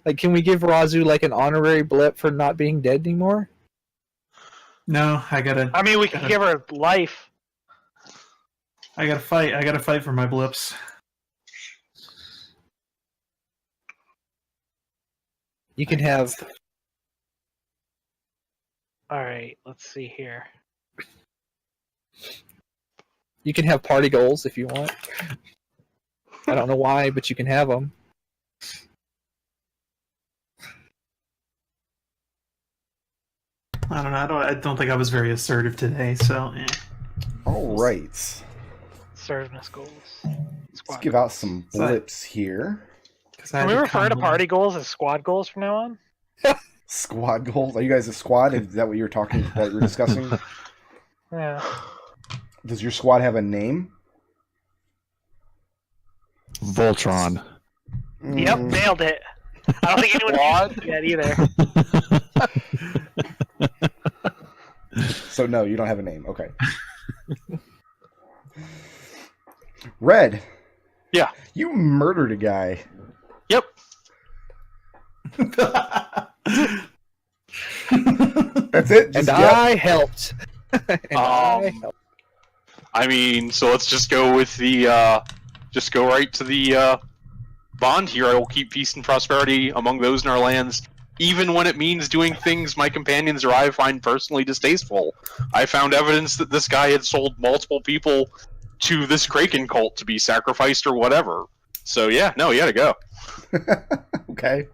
Like, can we give Raazu like an honorary blip for not being dead anymore? No, I gotta We can give her life. fight. I gotta fight for my blips. You can have. All right, let's see here. You can have party goals if you want. I don't know why, but you can have them. I don't know. I don't think I was very assertive today. So, All right. Service goals. Let's give out some blips here. Can we refer to party goals as squad goals from now on? Squad goals. Are you guys a squad? Is that what you were discussing? Yeah. Does your squad have a name? Voltron. Yep, nailed it. I don't think anyone knows that either. So no, you don't have a name. Okay. Red. Yeah. You murdered a guy. Yep. That's it. And Just, I helped. I helped. I mean, so let's just go with the, just go right to the bond here. I will keep peace and prosperity among those in our lands, even when it means doing things my companions or I find personally distasteful. I found evidence that this guy had sold multiple people to this Kraken cult to be sacrificed or whatever. So yeah, no, you gotta go. Okay.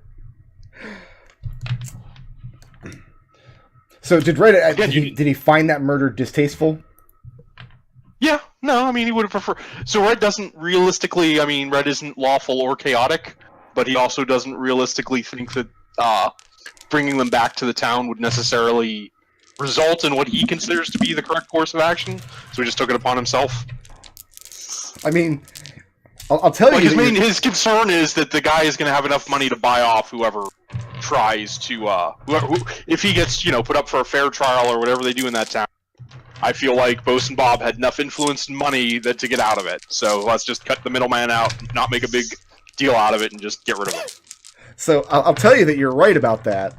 So did Red? Again, did he find that murder distasteful? Yeah, no, I mean, he would have preferred... So Red doesn't realistically... I mean, Red isn't lawful or chaotic, but he also doesn't realistically think that bringing them back to the town would necessarily result in what he considers to be the correct course of action, so he just took it upon himself. I mean, I'll tell you... His concern is that the guy is going to have enough money to buy off whoever tries to... if he gets, put up for a fair trial or whatever they do in that town. I feel like Bosun Bob had enough influence and money to get out of it. So let's just cut the middleman out, not make a big deal out of it, and just get rid of him. So I'll tell you that you're right about that.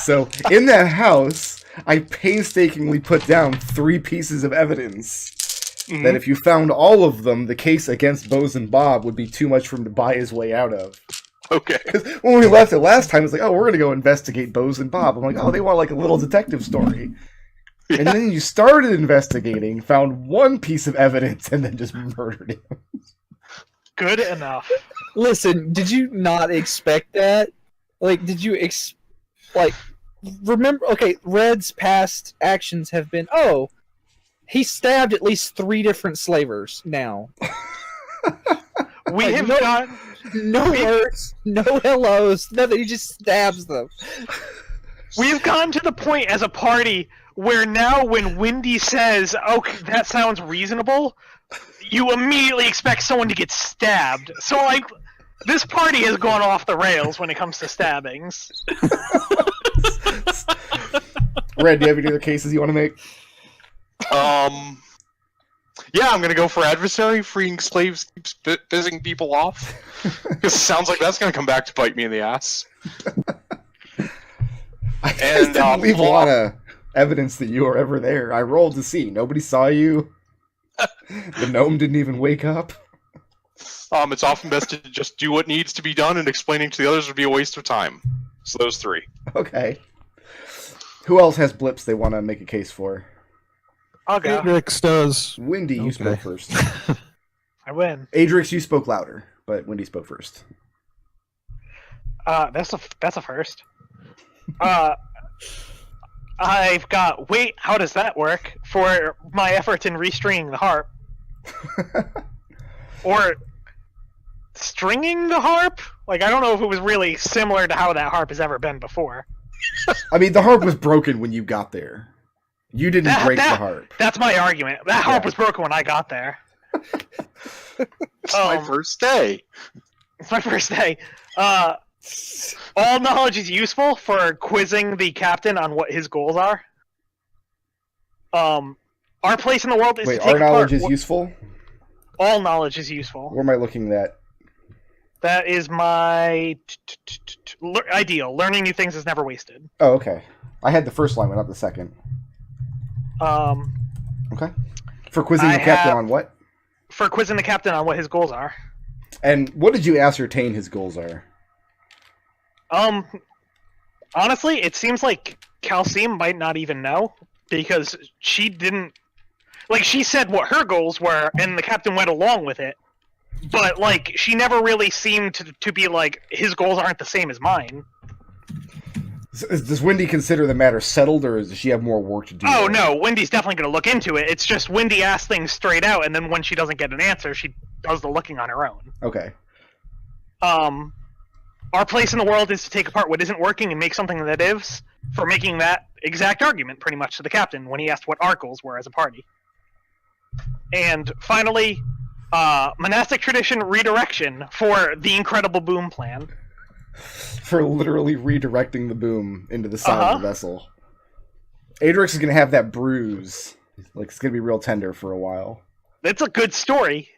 So in that house, I painstakingly put down 3 pieces of evidence that if you found all of them, the case against Bose and Bob would be too much for him to buy his way out of. Okay. Because when we left it last time, it's like, oh, we're going to go investigate Bose and Bob. I'm like, oh, they want like a little detective story. Yeah. And then you started investigating, found one piece of evidence, and then just murdered him. Good enough. Listen, did you not expect that? Like, did you remember? Okay, Red's past actions have been, he stabbed at least 3 different slavers now. We have got no words, no hellos, nothing. He just stabs them. We've gotten to the point as a party where now when Wendy says, "Okay, that sounds reasonable," you immediately expect someone to get stabbed. So, like, this party has gone off the rails when it comes to stabbings. Red, do you have any other cases you want to make? Yeah, I'm gonna go for adversary. Freeing slaves keeps pissing people off. Because it sounds like that's gonna come back to bite me in the ass. I just didn't leave a lot of evidence that you were ever there. I rolled to see. Nobody saw you. The gnome didn't even wake up. It's often best to just do what needs to be done, and explaining to the others would be a waste of time. So those 3. Okay. Who else has blips they want to make a case for? I'll go. Adrex does. Wendy, you spoke first. I win. Adrex, you spoke louder, but Wendy spoke first. That's a first. I've got wait, how does that work for my efforts in restringing the harp? Or stringing the harp? Like, I don't know if it was really similar to how that harp has ever been before. I mean, the harp was broken when you got there. You didn't break the harp. That's my argument. That harp was broken when I got there. It's my first day. It's my first day. All knowledge is useful for quizzing the captain on what his goals are. Our place in the world is to take our knowledge apart. is useful? All knowledge is useful. Where am I looking at? That is my ideal. Learning new things is never wasted. Oh, okay. I had the first line, but not the second. Okay. For quizzing the captain on what? For quizzing the captain on what his goals are. And what did you ascertain his goals are? Honestly, it seems like Calcime might not even know, because she didn't... Like, she said what her goals were, and the captain went along with it. But, like, she never really seemed to be like, his goals aren't the same as mine. Does Wendy consider the matter settled, or does she have more work to do? Oh, no, Wendy's definitely going to look into it. It's just Wendy asks things straight out, and then when she doesn't get an answer, she does the looking on her own. Okay. Our place in the world is to take apart what isn't working and make something that is, for making that exact argument, pretty much, to the captain when he asked what our goals were as a party. And finally, monastic tradition redirection for the incredible boom plan. For literally redirecting the boom into the side of the vessel. Adrex is going to have that bruise. Like, it's going to be real tender for a while. It's a good story.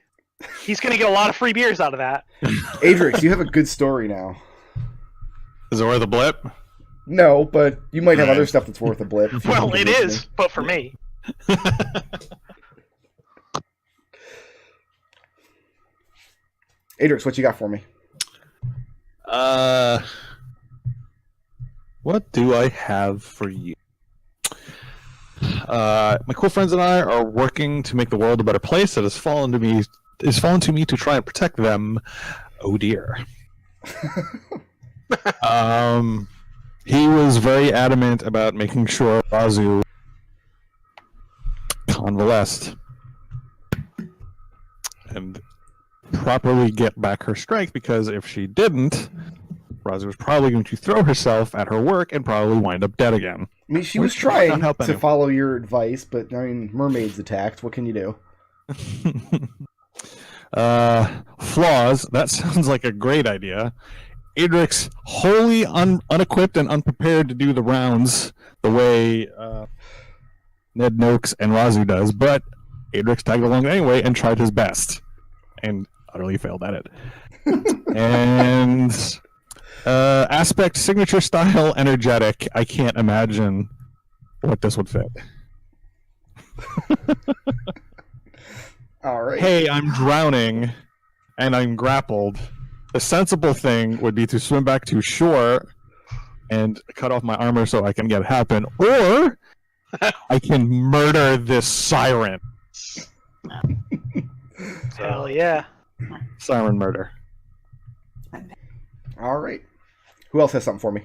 He's going to get a lot of free beers out of that. Adrex, you have a good story now. Is it worth a blip? No, but you might have other stuff that's worth a blip. Well, it is, but for me. Adrex, what you got for me? What do I have for you? My cool friends and I are working to make the world a better place that has fallen to me to try and protect them. Oh dear. He was very adamant about making sure Raazu convalesced and properly get back her strength, because if she didn't, Raazu was probably going to throw herself at her work and probably wind up dead again. I mean, she was trying to follow your advice, but, I mean, mermaids attacked. What can you do? Flaws. That sounds like a great idea. Adrex, wholly unequipped and unprepared to do the rounds the way Ned Noakes and Raazu does, but Adrex tagged along anyway and tried his best, and utterly failed at it. And aspect, signature style, energetic. I can't imagine what this would fit. All right. hey, I'm drowning and I'm grappled, the sensible thing would be to swim back to shore and cut off my armor so I can get happen, or I can murder this siren. Hell yeah. Siren murder. All right. Who else has something for me?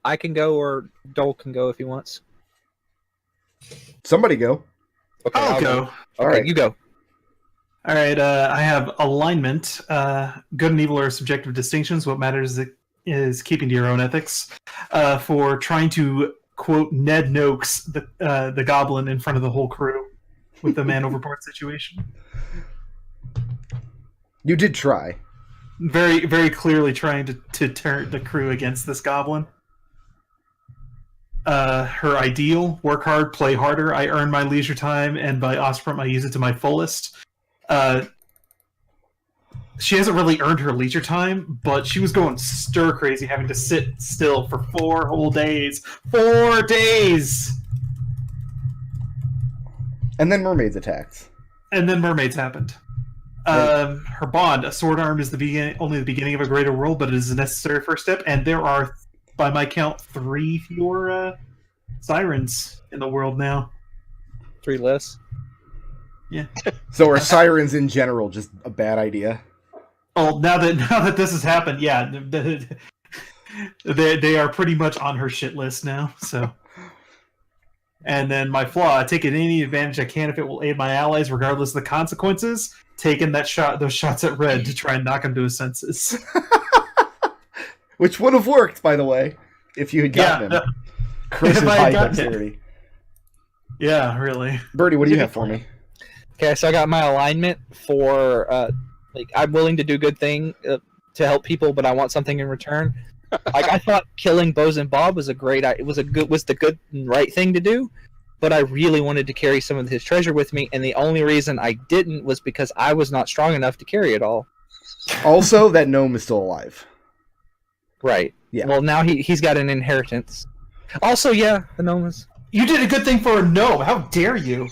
I can go, or Dole can go if he wants. Somebody go. Okay, I'll go. All Okay, right. you go. All right, I have alignment. Good and evil are subjective distinctions. What matters is keeping to your own ethics. For trying to quote Ned Noakes, the goblin, in front of the whole crew with the man overboard situation. You did try. Very, very clearly trying to turn the crew against this goblin. Her ideal: work hard, play harder. I earn my leisure time, and by Osprey, I use it to my fullest. She hasn't really earned her leisure time, but she was going stir crazy, having to sit still for 4 whole days. 4 days! And then mermaids attacked. And then mermaids happened. Her bond: a sword arm is only the beginning of a greater world, but it is a necessary first step. And there are, by my count, 3 fewer sirens in the world now. 3 less. Yeah. So are sirens in general just a bad idea? Oh, now that this has happened, yeah, they are pretty much on her shit list now. So, and then my flaw: taking any advantage I can if it will aid my allies, regardless of the consequences. Taking those shots at Red to try and knock him to his senses. Which would have worked, by the way, if you had gotten him. Chris's if I high had gotten dexterity. Yeah, really. Birdie, what do you have for me? Okay, so I got my alignment for I'm willing to do good thing to help people, but I want something in return. Like I thought killing Boz and Bob was the good and right thing to do, but I really wanted to carry some of his treasure with me, and the only reason I didn't was because I was not strong enough to carry it all. Also, that gnome is still alive. Right. Yeah. Well, now he's got an inheritance. Also, yeah, the gnome is. You did a good thing for a gnome. How dare you?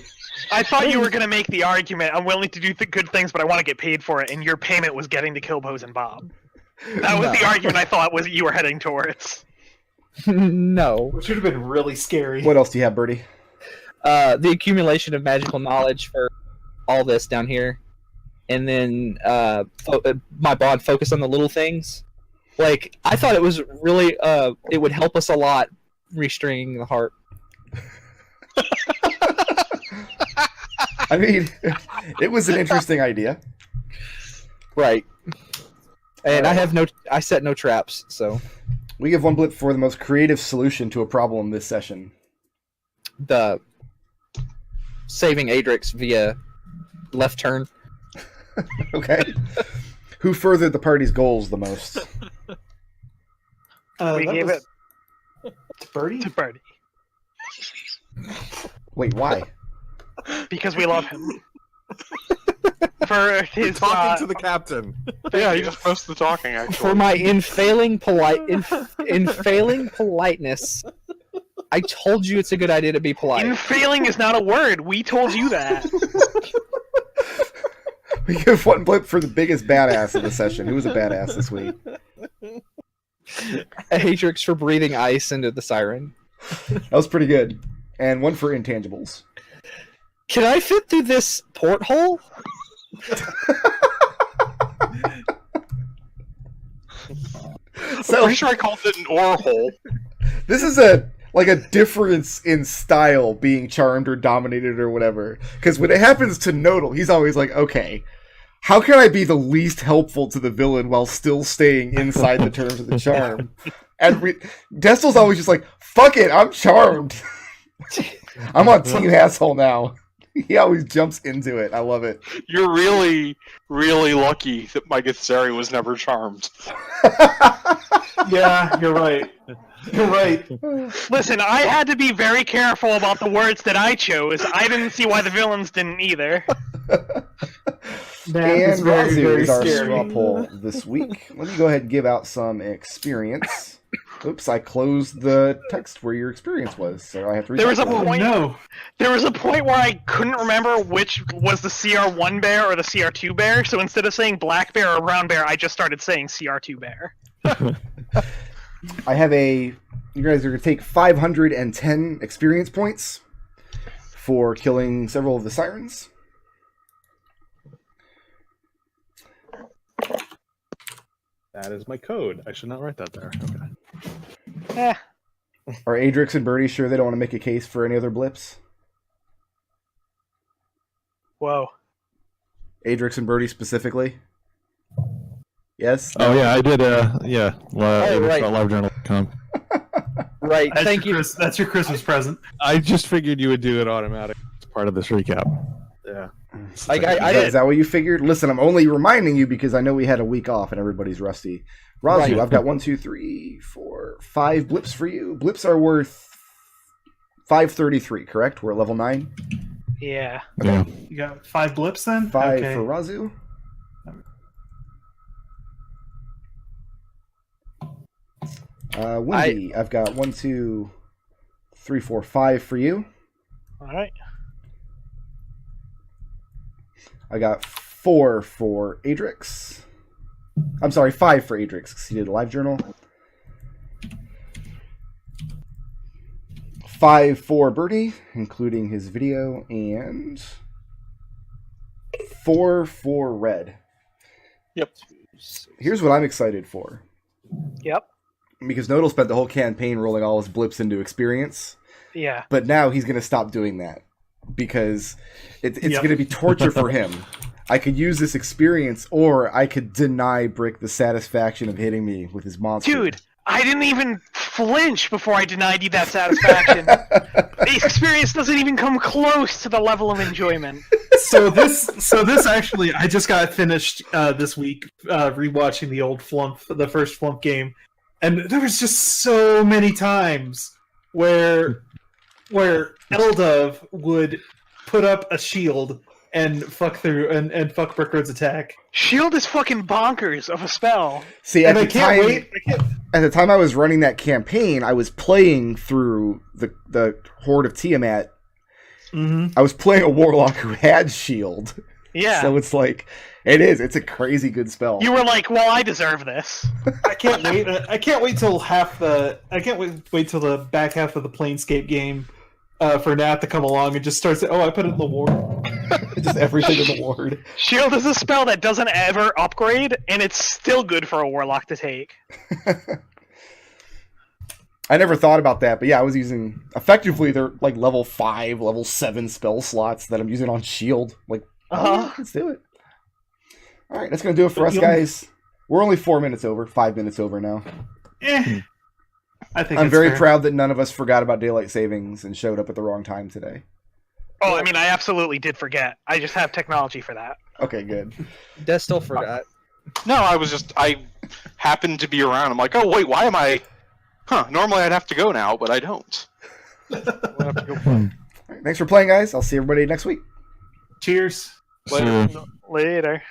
I thought you were going to make the argument, I'm willing to do good things, but I want to get paid for it, and your payment was getting to kill Boz and Bob. That was the argument I thought you were heading towards. No. Which would have been really scary. What else do you have, Birdie? The accumulation of magical knowledge for all this down here, and then my bond focus on the little things. Like I thought it was really it would help us a lot restringing the heart. I mean, it was an interesting idea. Right. And I set no traps, so We give 1 blip for the most creative solution to a problem this session. the saving Adrex via left turn. Okay. Who furthered the party's goals the most? We gave it to Birdie. to Birdie. Wait, why? Because we love him. For his Talking to the captain. Yeah, he just most of the talking, actually. For my in failing politeness, I told you it's a good idea to be polite. Infailing is not a word. We told you that. We give 1 blip for the biggest badass of the session. Who was a badass this week? Adrex for breathing ice into the siren. That was pretty good. And 1 for intangibles. Can I fit through this porthole? So, I'm pretty sure I called it an ore hole. this is a difference in style being charmed or dominated or whatever. Because when it happens to Nodal, he's always like, okay, how can I be the least helpful to the villain while still staying inside the terms of the charm? And Destil's always just like, fuck it, I'm charmed. I'm on team asshole now. He always jumps into it. I love it. You're really, really lucky that my Githzeri was never charmed. Yeah, you're right. You're right. Listen, I had to be very careful about the words that I chose. I didn't see why the villains didn't either. That And is very, Raazu very is our scary. straw poll this week. Let me go ahead and give out some experience. Oops, I closed the text where your experience was, so I have to read There was a Oh point. no! There was a point where I couldn't remember which was the CR1 bear or the CR2 bear, so instead of saying black bear or brown bear, I just started saying CR2 bear. I have you guys are going to take 510 experience points for killing several of the sirens. That is my code. I should not write that there. Okay. Eh. Are Adrex and Birdie sure they don't want to make a case for any other blips? Whoa. Adrex and Birdie specifically? Yes? Oh yeah, I did. Yeah. right. LiveJournal.com. Right. That's Thank you. That's your Christmas present. I just figured you would do it automatic as part of this recap. Yeah. Like, I Is did. that what you figured? Listen, I'm only reminding you because I know we had a week off and everybody's rusty. Raazu, Right. I've got 1, 2, 3, 4, 5 blips for you. Blips are worth 533, correct? We're at level 9. Yeah. Yeah. You got 5 blips then? 5 Okay. for Raazu. Windy, I've got 1, 2, 3, 4, 5 for you. Alright. I got 4 for Adrex. I'm sorry, 5 for Adrex because he did a live journal. 5 for Birdie, including his video, and 4 for Red. Yep. Here's what I'm excited for. Yep. Because Nodal spent the whole campaign rolling all his blips into experience, Yeah. but now he's going to stop doing that because it's Yep. going to be torture for him. I could use this experience, or I could deny Brick the satisfaction of hitting me with his monster. Dude, I didn't even flinch before I denied you that satisfaction. The experience doesn't even come close to the level of enjoyment. So this actually, I just got finished this week rewatching the old Flumph, the first Flumph game, and there was just so many times where Eldov would put up a shield and fuck through and fuck Brickroad's attack. Shield is fucking bonkers of a spell. See, And I can't wait. At the time I was running that campaign, I was playing through the Horde of Tiamat. Mm-hmm. I was playing a warlock who had shield. Yeah. So it's like, it's a crazy good spell. You were like, well, I deserve this. I can't wait. I can't wait till wait till the back half of the Planescape game for Nat to come along and just start saying, "Oh, I put it in the ward." Just everything in the ward. Shield is a spell that doesn't ever upgrade, and it's still good for a warlock to take. I never thought about that, but yeah, I was using effectively they're like level 5, level 7 spell slots that I'm using on shield. Like, let's do it. All right, that's gonna do it for us, guys. We're only 4 minutes over, 5 minutes over now. I think I'm it's very fair. proud that none of us forgot about daylight savings and showed up at the wrong time today. Oh, I mean, I absolutely did forget. I just have technology for that. Okay, good. Destil forgot. No, I happened to be around. I'm like, oh wait, why am I? Normally I'd have to go now, but I don't. All right, thanks for playing, guys. I'll see everybody next week. Cheers. So- Later.